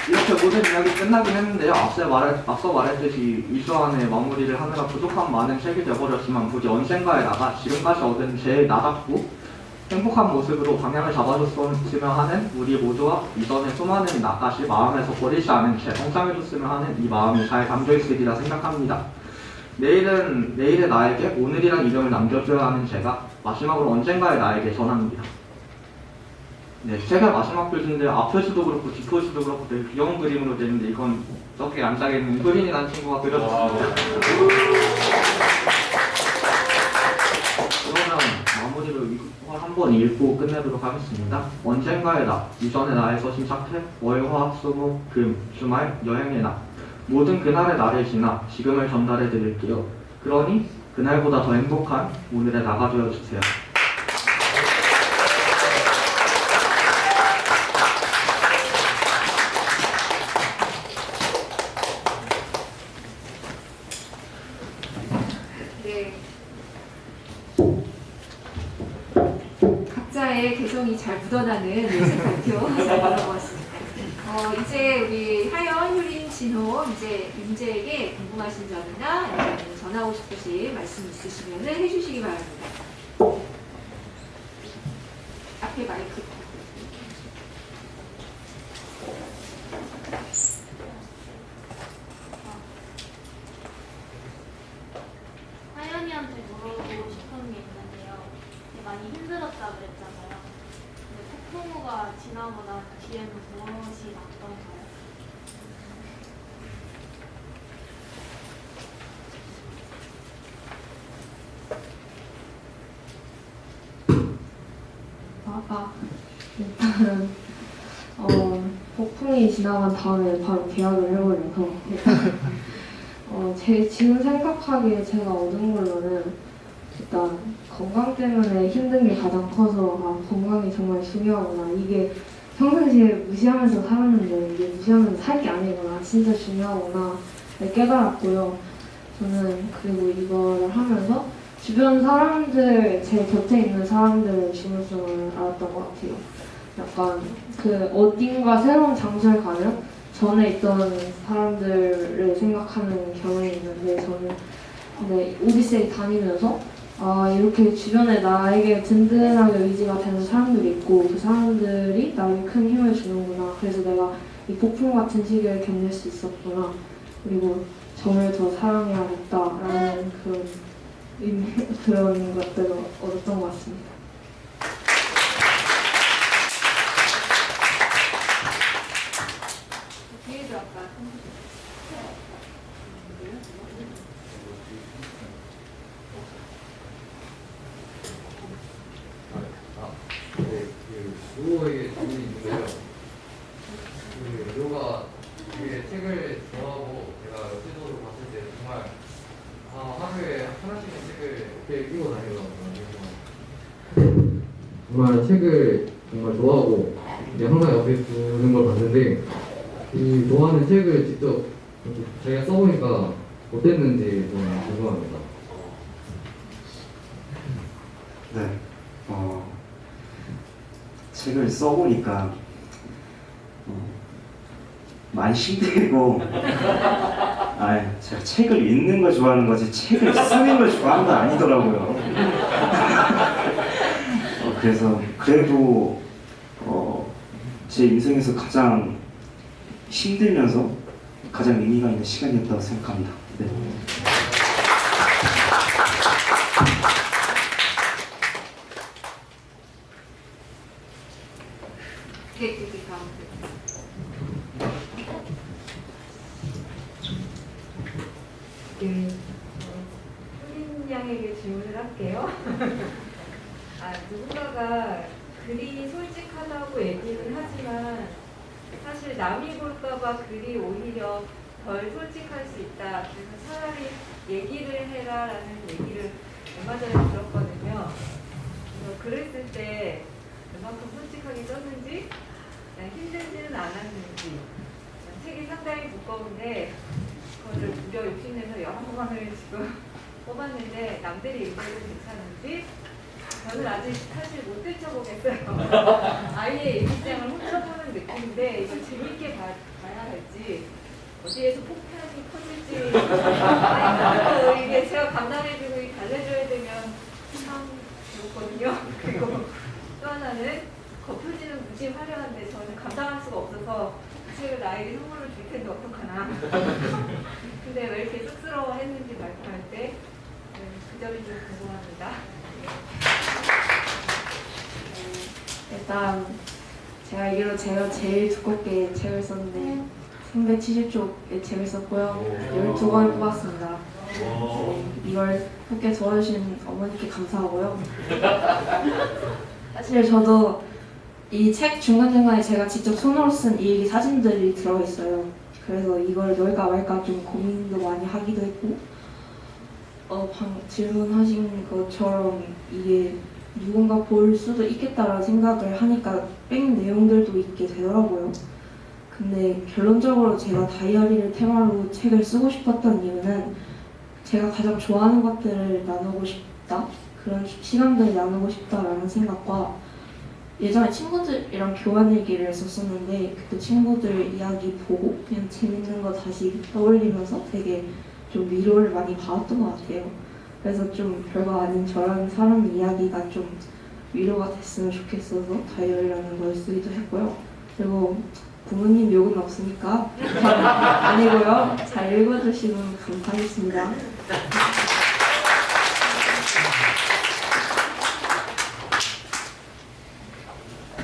이렇게 모든 이야기 끝나긴 했는데요. 앞서 말했듯이 2주 안에 마무리를 하느라 부족한 많은 책이 되어버렸지만 부디 언젠가에 지금까지 얻은 제일 나답고 행복한 모습으로 방향을 잡아줬으면 하는 우리 모두와 이전의 수많은 나까지 마음에서 버리지 않은 채 성장해줬으면 하는 이 마음이 잘 담겨있으리라 생각합니다. 내일의 나에게 오늘이란 이름을 남겨줘야 하는 제가 마지막으로 언젠가의 나에게 전합니다. 네, 책의 마지막 표지인데 앞표지도 그렇고 뒷표지도 그렇고 되게 귀여운 그림으로 되는데 이건 저기 앉아있는 효린이라는 친구가 그려줬습니다. 그러면 마무리로 이걸 한번 읽고 끝내도록 하겠습니다. 언젠가의 나, 이전의 나에서 시작해 월, 화, 수, 목, 금, 주말, 여행의 나, 모든 그날의 나를 지나 지금을 전달해 드릴게요. 그러니 그날보다 더 행복한 오늘의 나가 되어주세요. 각자의 개성이 잘 묻어나는 예술 발표 잘 들어보았습니다. 이제 우리 하연, 효린, 진호, 이제 윤재에게 궁금하신 점이나 아니면 전하고 싶으신 말씀 있으시면 해주시기 바랍니다. 앞에 마이크. 하연이한테 물어보고 싶은 게 있는데요. 많이 힘들었다고 그랬잖아요. 근데 폭풍우가 지나거나 뒤에는 무엇이 났던가요? 일단은 폭풍이 지나간 다음에 바로 계약을 해버려서 제 지금 생각하기에 제가 얻은 걸로는 일단 건강 때문에 힘든 게 가장 커서 건강이 정말 중요하구나, 이게 평상시에 무시하면서 살았는데 이게 무시하면서 살 게 아니구나, 진짜 중요하구나 깨달았고요. 저는 그리고 이거를 하면서 주변 사람들, 제 곁에 있는 사람들의 중요성을 알았던 것 같아요. 약간 그 어딘가 새로운 장소에 가면 전에 있던 사람들을 생각하는 경향이 있는데, 저는 근데 오디세이 다니면서 이렇게 주변에 나에게 든든하게 의지가 되는 사람들이 있고 그 사람들이 나에게 큰 힘을 주는구나, 그래서 내가 이 폭풍 같은 시기를 견딜 수 있었구나, 그리고 저를 더 사랑해야겠다라는 그런 것들을 얻었던 것 같습니다. 뒤에도 아까 루어에게 질문이 있는데요. 루어가 되게 책을 좋아하고 제가 여태적으로 봤을 때 정말 하루에 하나씩은 책을 이렇게 끼고 다니더라고요. 정말 책을 정말 좋아하고 이제 항상 옆에 두는 걸 봤는데, 이 좋아하는 책을 직접 제가 써보니까 어땠는지 좀 궁금합니다. 네, 책을 써보니까 많이 힘들고, 제가 책을 읽는 걸 좋아하는 거지 책을 쓰는 걸 좋아하는 건 아니더라고요. 그래서 그래도 제 인생에서 가장 힘들면서 가장 의미가 있는 시간이었다고 생각합니다. 네. 효린 양에게 질문을 할게요. 누군가가 글이 솔직하다고 얘기는 하지만 사실 남이 볼까봐 글이 오히려 덜 솔직할 수 있다. 그래서 차라리 얘기를 해라라는 얘기를 얼마 전에 들었거든요. 그래서 글을 쓸 때 그만큼 솔직하게 썼는지 힘들지는 않았는지, 책이 상당히 두꺼운데 그거를 무려 욕심내서 11권을 지금 뽑았는데 남들이 읽어도 괜찮은지 저는 아직 사실 못 들춰보겠어요. 아예 입장을 훔쳐보는 느낌인데 이걸 재밌게 봐야 할지 어디에서 폭탄이 터질지 이게 제가 감당해주고 달래줘야 되면 참 그렇거든요. 그리고 또 하나는 겉표지는 무지 화려한데 저는 감당할 수가 없어서 그 책을 나에게 선물을 줄 텐데 어떡하나. 근데 왜 이렇게 쑥스러워 했는지 말씀할 때 그 점이 좀 궁금합니다. 일단 제가 알기로 제가 제일 두껍게 책을 썼는데 370쪽의 책을 썼고요. 12권을 뽑았습니다. 이걸 함께 도와주신 어머니께 감사하고요. 사실 저도 이 책 중간중간에 제가 직접 손으로 쓴 일기 사진들이 들어있어요. 그래서 이걸 넣을까 말까 좀 고민도 많이 하기도 했고, 질문하신 것처럼 이게 누군가 볼 수도 있겠다라는 생각을 하니까 뺀 내용들도 있게 되더라고요. 근데 결론적으로 제가 다이어리를 테마로 책을 쓰고 싶었던 이유는 제가 가장 좋아하는 것들을 나누고 싶다, 그런 시간들을 나누고 싶다라는 생각과 예전에 친구들이랑 교환일기를 썼었는데 그때 친구들 이야기 보고 그냥 재밌는 거 다시 떠올리면서 되게 좀 위로를 많이 받았던 것 같아요. 그래서 좀 별거 아닌 저라는 사람 이야기가 좀 위로가 됐으면 좋겠어서 다이어리라는 걸 쓰기도 했고요. 그리고 부모님 욕은 없으니까 아니고요. 잘 읽어주시면 감사하겠습니다.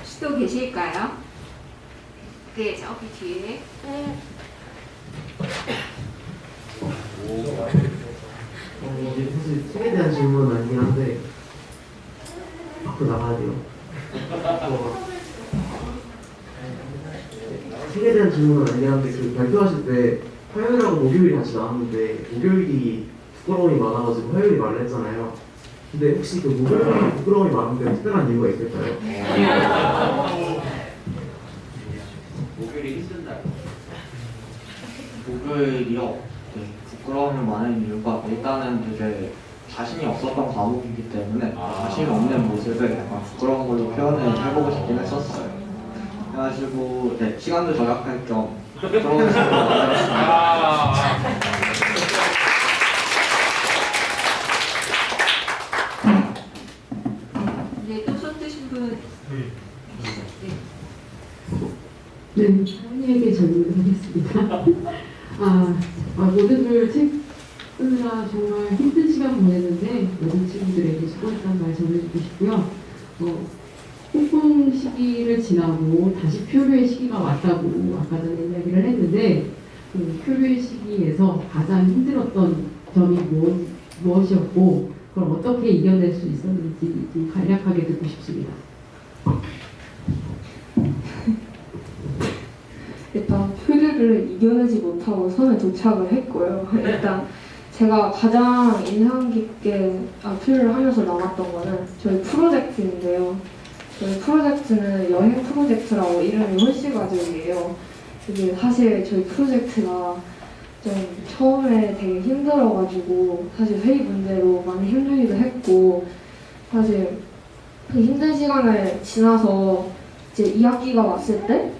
시독이 계실까요? 네, 저기 뒤에. 이게 사실 책에 대한 질문은 아니긴 한데 밖으로 나가야 돼요. 책에 대한 질문은 아니긴 한데 그 발표하실 때 화요일하고 목요일이 같이 나왔는데 목요일이 부끄러움이 많아가지고 화요일이 말라 했잖아요. 근데 혹시 그 목요일이 부끄러움이 많은데 특별한 이유가 있을까요? 목요일이 힘든 날. 목요일이요. 네, 부끄러움이 많은 이유가 일단은 되게 자신이 없었던 과목이기 때문에 자신 없는 모습을 약간 부끄러운 걸로 표현을 해보고 싶긴 했었어요. 그래가지고 네, 시간도 절약할 겸 부끄러운 모습을 만들었습니다. 네, 또 손 뜨신 분. 네, 언니에게 질문을 하겠습니다. 모두들 책 쓰느라 정말 힘든 시간 보냈는데 모든 친구들에게 수고했다는 말 전해주고 싶고요. 폭풍 시기를 지나고 다시 표류의 시기가 왔다고 아까 전에 이야기를 했는데 그 표류의 시기에서 가장 힘들었던 점이 무엇이었고 그걸 어떻게 이겨낼 수 있었는지 좀 간략하게 듣고 싶습니다. 일단 표류를 이겨내지 못하고 섬에 도착을 했고요. 일단 제가 가장 인상 깊게 표류를 하면서 나왔던 거는 저희 프로젝트인데요. 저희 프로젝트는 여행 프로젝트라고 이름이 홀씨가족이에요. 이게 사실 저희 프로젝트가 좀 처음에 되게 힘들어가지고 사실 회의 문제로 많이 힘들기도 했고 사실 그 힘든 시간을 지나서 이제 2학기가 왔을 때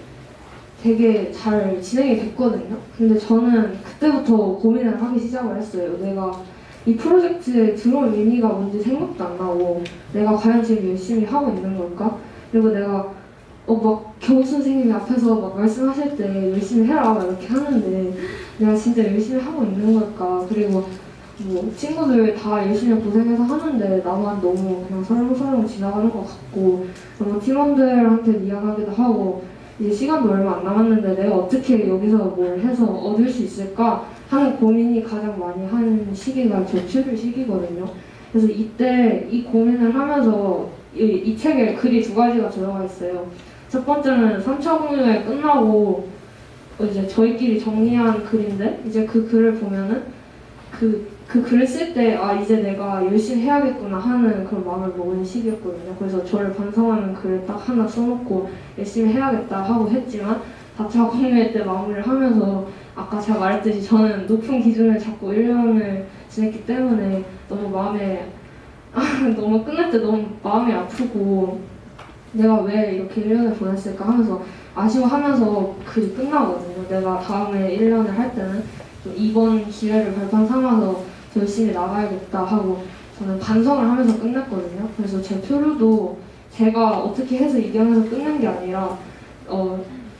되게 잘 진행이 됐거든요. 근데 저는 그때부터 고민을 하기 시작을 했어요. 내가 이 프로젝트에 들어올 의미가 뭔지 생각도 안 나고 내가 과연 지금 열심히 하고 있는 걸까? 그리고 내가 막 교우 선생님이 앞에서 막 말씀하실 때 열심히 해라 막 이렇게 하는데 내가 진짜 열심히 하고 있는 걸까? 그리고 뭐 친구들 다 열심히 고생해서 하는데 나만 너무 그냥 설렁설렁 지나가는 것 같고 너무 팀원들한테 미안하기도 하고 이제 시간도 얼마 안 남았는데 내가 어떻게 여기서 뭘 해서 얻을 수 있을까 하는 고민이 가장 많이 하는 시기가 저 표류 시기거든요. 그래서 이때 이 고민을 하면서 이 책에 글이 2가지가 들어가 있어요. 첫 번째는 3차 공유회 끝나고 이제 저희끼리 정리한 글인데 이제 그 글을 보면은 그 글을 쓸 때 이제 내가 열심히 해야겠구나 하는 그런 마음을 먹은 시기였거든요. 그래서 저를 반성하는 글을 딱 하나 써놓고 열심히 해야겠다 하고 했지만 4차 공유회 때 마무리를 하면서 아까 제가 말했듯이 저는 높은 기준을 잡고 1년을 지냈기 때문에 너무 너무 끝날 때 너무 마음이 아프고 내가 왜 이렇게 1년을 보냈을까 하면서 아쉬워하면서 글이 끝나거든요. 내가 다음에 1년을 할 때는 좀 이번 기회를 발판 삼아서 열심히 나가야겠다 하고 저는 반성을 하면서 끝냈거든요. 그래서 제 표류도 제가 어떻게 해서 이겨내서 끝낸 게 아니라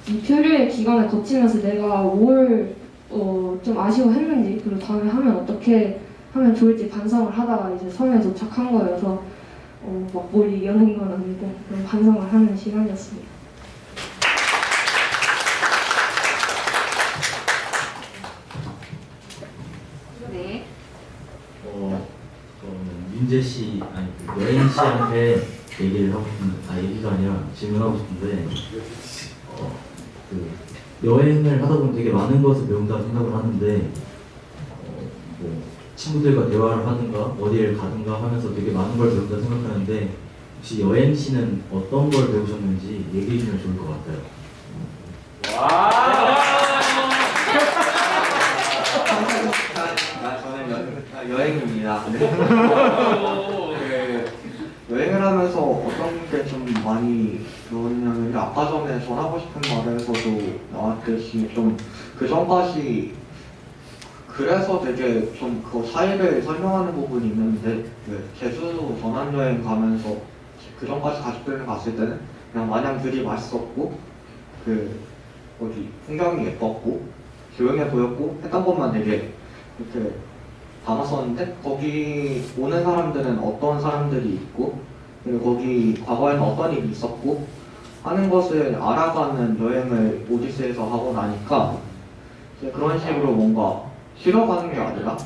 이 표류의 기간을 거치면서 내가 뭘 좀 아쉬워했는지 그리고 다음에 하면 어떻게 하면 좋을지 반성을 하다가 이제 섬에 도착한 거여서 막 뭘 이겨낸 건 아니고 그런 반성을 하는 시간이었습니다. 네. 저는 윤재 씨, 아니 여행 씨한테 얘기를 하고 싶은데, 얘기가 아니라 질문하고 싶은데, 그 여행을 하다 보면 되게 많은 것을 배운다고 생각을 하는데, 뭐 친구들과 대화를 하든가 어디를 가든가 하면서 되게 많은 걸 배운다고 생각하는데, 혹시 여행 씨는 어떤 걸 배우셨는지 얘기해 주면 좋을 것 같아요. 저는 여행입니다. 여행을 하면서 어떤 게 좀 많이 배웠냐면 아까 전에 전하고 싶은 말에서도 나왔듯이 좀 그 전까지 그래서 되게 좀 그 사이를 설명하는 부분이 있는데 제주 전환여행 가면서 그 전까지 가족들이랑 갔을 때는 그냥 마냥 들이 맛있었고 풍경이 예뻤고 조용해 보였고 했던 것만 되게 이렇게 담았었는데 거기 오는 사람들은 어떤 사람들이 있고 그리고 거기 과거에는 어떤 일이 있었고 하는 것을 알아가는 여행을 오디세이에서 하고 나니까 이제 그런 식으로 뭔가 쉬러가는 게 아니라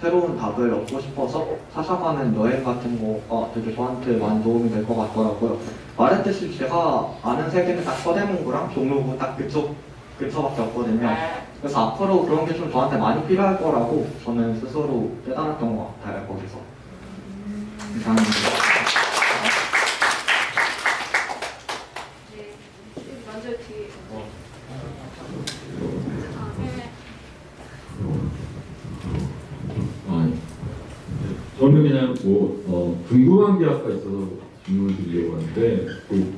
새로운 답을 얻고 싶어서 찾아가는 여행 같은 거가 되게 저한테 많이 도움이 될 것 같더라고요. 말했듯이 제가 아는 세계는 딱 서대문구랑 종로구 딱 그쪽밖에 없거든요. 그래서 앞으로 그런 게 좀 저한테 많이 필요할 거라고 저는 스스로 깨달았던 것 같아요, 거기서. 이상입니다. 네, 먼저 뒤에. 저는 그냥 궁금한 게 아까 있어서 질문을 드리려고 하는데 그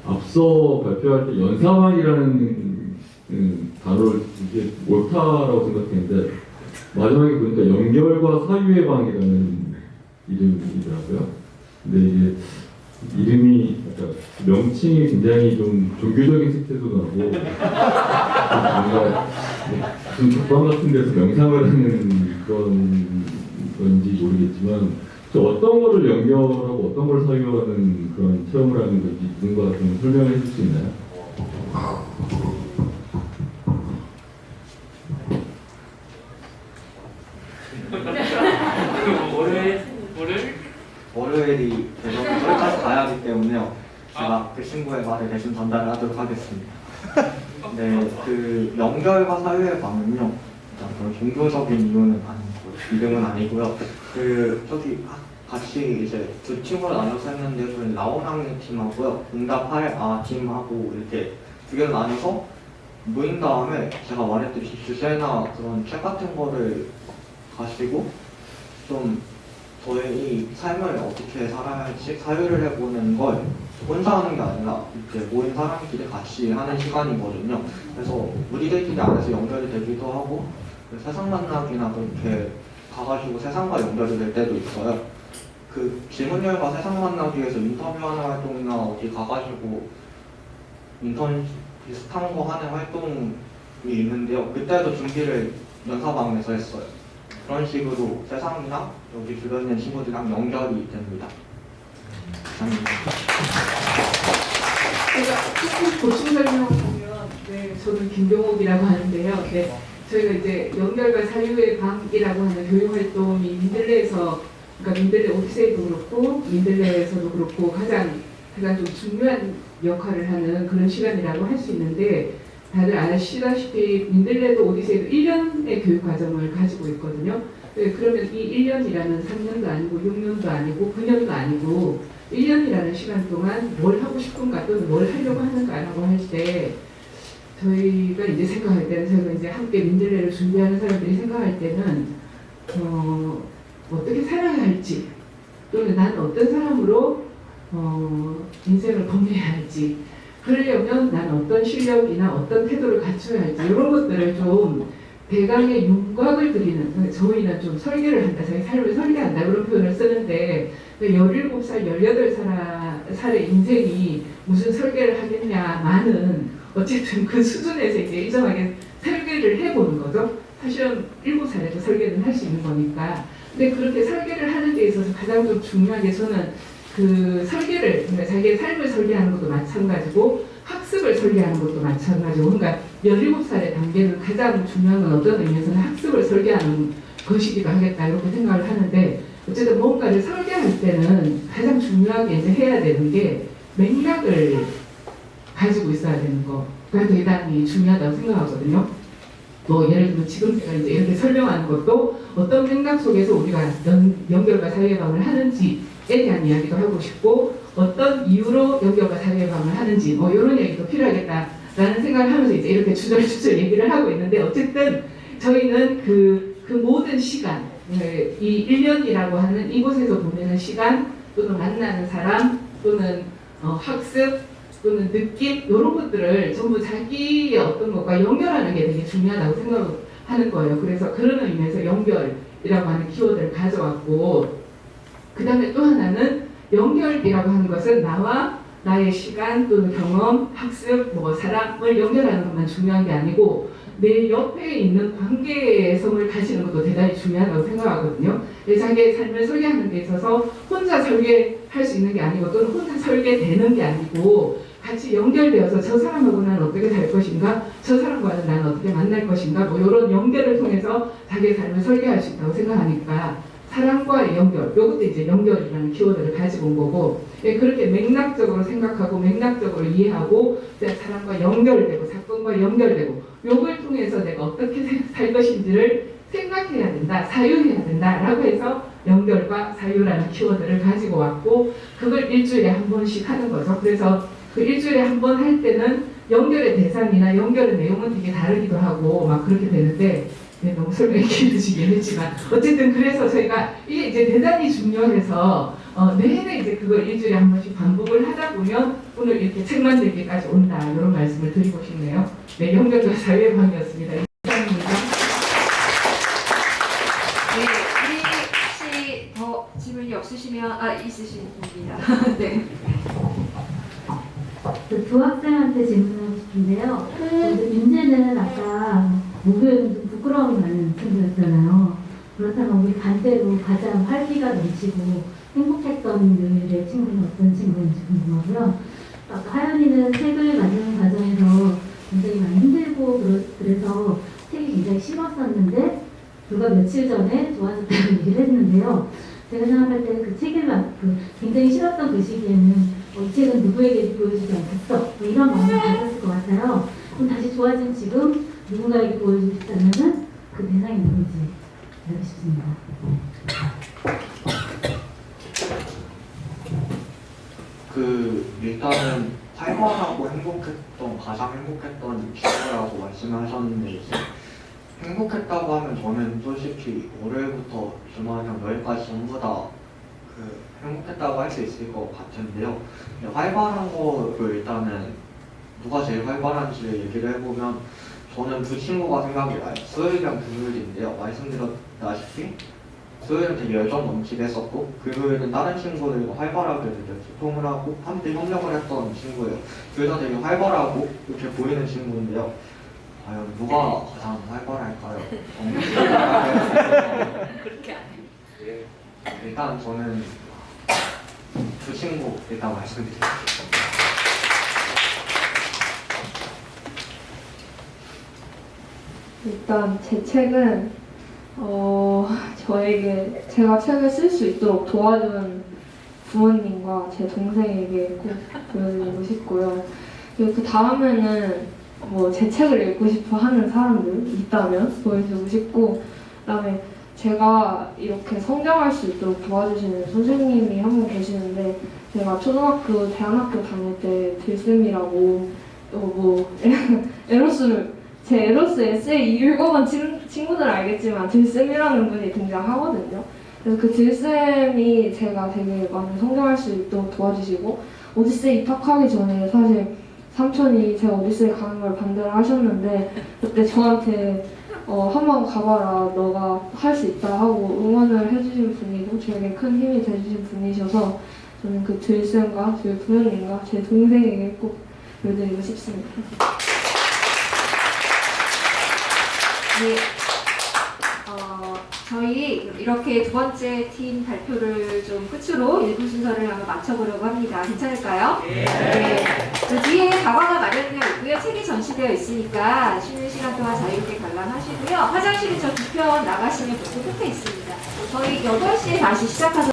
앞서 발표할 때 연사방이라는 단어를 이게 옳다라고 생각했는데 마지막에 보니까 연결과 사유의 방이라는 이름이더라고요. 근데 이게 이름이 그러니까 명칭이 굉장히 좀 종교적인 색채도 나고 뭔가 무슨 족방 같은 데서 명상을 하는 그런 건지 모르겠지만 어떤 거를 연결하고 어떤 걸 사유하는 그런 체험을 하는 건지 누군가 좀 설명해 줄 수 있나요? 월요일이 돼서 월요일까지 가야 하기 때문에요. 제가 그 친구의 말에 대신 전달을 하도록 하겠습니다. 네, 그 연결과 사유의 방은요. 일단 그런 종교적인 이유는 아니고 이름은 아니고요. 그 저기 같이 이제 두 팀으로 나눠서 했는데 저희 라온학년 팀하고요. 응답할 팀하고 이렇게 두 개로 나눠서 모인 다음에 제가 말했듯이 주제나 그런 책 같은 거를 가지고 좀 저의 삶을 어떻게 살아야 할지 사유를 해보는 걸 혼자 하는 게 아니라 이렇게 모인 사람끼리 같이 하는 시간이거든요. 그래서 우리들끼리 안에서 연결이 되기도 하고 세상 만나기나 그렇게 가가지고 세상과 연결이 될 때도 있어요. 그 질문열과 세상 만나기에서 인터뷰하는 활동이나 어디 가가지고 인턴 비슷한 거 하는 활동이 있는데요. 그때도 준비를 연사방에서 했어요. 그런 식으로 세상이나 여기 주변에 있는 친구들이랑 연결이 됩니다. 감사합니다. 제가 조금 보충 설명하면, 네, 저는 김경옥이라고 하는데요. 네, 저희가 이제 연결과 사유의 방이라고 하는 교육 활동이 민들레에서, 그러니까 민들레 오디세이도 그렇고 민들레에서도 그렇고 가장 좀 중요한 역할을 하는 그런 시간이라고 할 수 있는데, 다들 아시다시피 민들레도 오디세이도 1년의 교육 과정을 가지고 있거든요. 네, 그러면 이 1년이라는 3년도 아니고 6년도 아니고 9년도 아니고 1년이라는 시간 동안 뭘 하고 싶은가 또는 뭘 하려고 하는가라고 할 때 저희가 이제 생각할 때는 저희가 이제 함께 민들레를 준비하는 사람들이 생각할 때는 어떻게 살아야 할지 또는 난 어떤 사람으로 인생을 보내야 할지 그러려면 난 어떤 실력이나 어떤 태도를 갖춰야 할지 이런 것들을 좀 대강의 윤곽을 드리는 저희는 좀 설계를 한다, 자기 삶을 설계한다 그런 표현을 쓰는데 17살, 18살의 인생이 무슨 설계를 하겠냐마는 어쨌든 그 수준에서 이제 일정하게 설계를 해보는 거죠. 사실은 7살에도 설계는 할 수 있는 거니까. 근데 그렇게 설계를 하는 데 있어서 가장 좀 중요한 게 저는 그 설계를, 그러니까 자기의 삶을 설계하는 것도 마찬가지고 학습을 설계하는 것도 마찬가지고 그러니까 17살의 단계는 가장 중요한 건 어떤 의미에서는 학습을 설계하는 것이기도 하겠다 이렇게 생각을 하는데 어쨌든 뭔가를 설계할 때는 가장 중요하게 이제 해야 되는 게 맥락을 가지고 있어야 되는 거가 대단히 중요하다고 생각하거든요. 뭐 예를 들면 지금 제가 이제 이렇게 설명하는 것도 어떤 맥락 속에서 우리가 연결과 사회방을 하는지에 대한 이야기도 하고 싶고 어떤 이유로 연결과 사회방을 하는지 뭐 이런 얘기도 필요하겠다라는 생각을 하면서 이제 이렇게 주절주절 얘기를 하고 있는데 어쨌든 저희는 그 모든 시간 이 1년이라고 하는 이곳에서 보내는 시간 또는 만나는 사람 또는 학습 또는 느낌 이런 것들을 전부 자기의 어떤 것과 연결하는 게 되게 중요하다고 생각하는 거예요. 그래서 그런 의미에서 연결이라고 하는 키워드를 가져왔고 그 다음에 또 하나는 연결이라고 하는 것은 나와 나의 시간 또는 경험, 학습, 뭐 사람을 연결하는 것만 중요한 게 아니고 내 옆에 있는 관계성을 가지는 것도 대단히 중요하다고 생각하거든요. 자기의 삶을 설계하는 데 있어서 혼자 설계할 수 있는 게 아니고 또는 혼자 설계되는 게 아니고 같이 연결되어서 저 사람하고 나는 어떻게 살 것인가, 저 사람과는 나는 어떻게 만날 것인가, 뭐 이런 연결을 통해서 자기의 삶을 설계할 수 있다고 생각하니까 사랑과의 연결, 이것도 이제 연결이라는 키워드를 가지고 온 거고, 예, 그렇게 맥락적으로 생각하고 맥락적으로 이해하고 사람과 연결되고 사건과 연결되고 요걸 통해서 내가 어떻게 살 것인지를 생각해야 된다, 사유해야 된다라고 해서 연결과 사유라는 키워드를 가지고 왔고, 그걸 일주일에 한 번씩 하는 거죠. 그래서 그 일주일에 한 번 할 때는 연결의 대상이나 연결의 내용은 되게 다르기도 하고 막 그렇게 되는데, 네, 너무 설명이 길어지긴 했지만 어쨌든 그래서 저희가 이게 이제 대단히 중요해서 내내 이제 그걸 일주일에 한 번씩 반복을 하다 보면 오늘 이렇게 책 만들기까지 온다, 이런 말씀을 드리고 싶네요. 네, 연결과 사유의 방이었습니다. 이상입니다. 네, 우리 혹시 더 질문이 없으시면 있으신 분입니다. 네. 두 학생한테 질문하고 싶은데요. 윤재는 아까 목요일은 좀 부끄러움이 많은 친구였잖아요. 그렇다면 우리 반대로 가장 활기가 넘치고 행복했던 요일의 친구는 어떤 친구인지 궁금하고요. 아까 하연이는 책을 만드는 과정에서 굉장히 많이 힘들고 그래서 책이 굉장히 싫었었는데 불과 며칠 전에 좋아졌다고 얘기를 했는데요. 제가 생각할 때 그 책을 굉장히 싫었던 그 시기에는 이 책은 누구에게 보여주지 않겠어, 뭐 이런 마음을 가졌을 것 같아요. 그럼 다시 좋아진 지금 누군가에게 보여주고 싶다면은 그 대상이 누구인지 알고 싶습니다. 일단은 활발하고 가장 행복했던 시기라고 말씀하셨는데, 행복했다고 하면 저는 솔직히 월요일부터 주말이나 여기까지 전부 다 행복했다고 할 수 있을 것 같은데요. 활발한 거를 일단은 누가 제일 활발한지 얘기를 해보면 저는 두 친구가 생각이 나요. 수요일이랑 금요일인데요. 말씀드렸다시피 수요일은 되게 열정 넘치게 했었고, 금요일은 다른 친구들과 활발하게 소통을 하고 함께 협력을 했던 친구예요. 둘 다 되게 활발하고 이렇게 보이는 친구인데요. 과연 누가 가장 활발할까요? 그렇게 안 해. 예, 일단 저는 두 친구 일단 말씀드릴게요. 일단 제 책은 제가 책을 쓸 수 있도록 도와준 부모님과 제 동생에게 꼭 보여드리고 싶고요. 그리고 그 다음에는 제 책을 읽고 싶어 하는 사람들 있다면 보여주고 싶고, 그다음에 제가 이렇게 성장할 수 있도록 도와주시는 선생님이 한 분 계시는데, 제가 초등학교, 대안학교 다닐 때 들쌤이라고 제 에로스 에세이 읽어본 친구들은 알겠지만 들쌤이라는 분이 등장하거든요. 그래서 그 들쌤이 제가 되게 많이 성장할 수 있도록 도와주시고, 오디세이 입학하기 전에 사실 삼촌이 제가 오디세이 가는 걸 반대를 하셨는데, 그때 저한테 한번 가봐라, 너가 할 수 있다 하고 응원을 해주신 분이고 저에게 큰 힘이 돼주신 분이셔서 저는 그 들쌤과 저희 부모님과 제 동생에게 꼭 보여드리고 싶습니다. 네. 저희 이렇게 두 번째 팀 발표를 좀 끝으로 일부 순서를 한번 마쳐보려고 합니다. 괜찮을까요? 네. 그 뒤에 다과가 마련되어 있고요. 책이 전시되어 있으니까 쉬는 시간 동안 자유롭게 관람하시고요. 화장실은 저 뒤편 나가시면 복도 끝에 있습니다. 저희 8시에 다시 시작하도록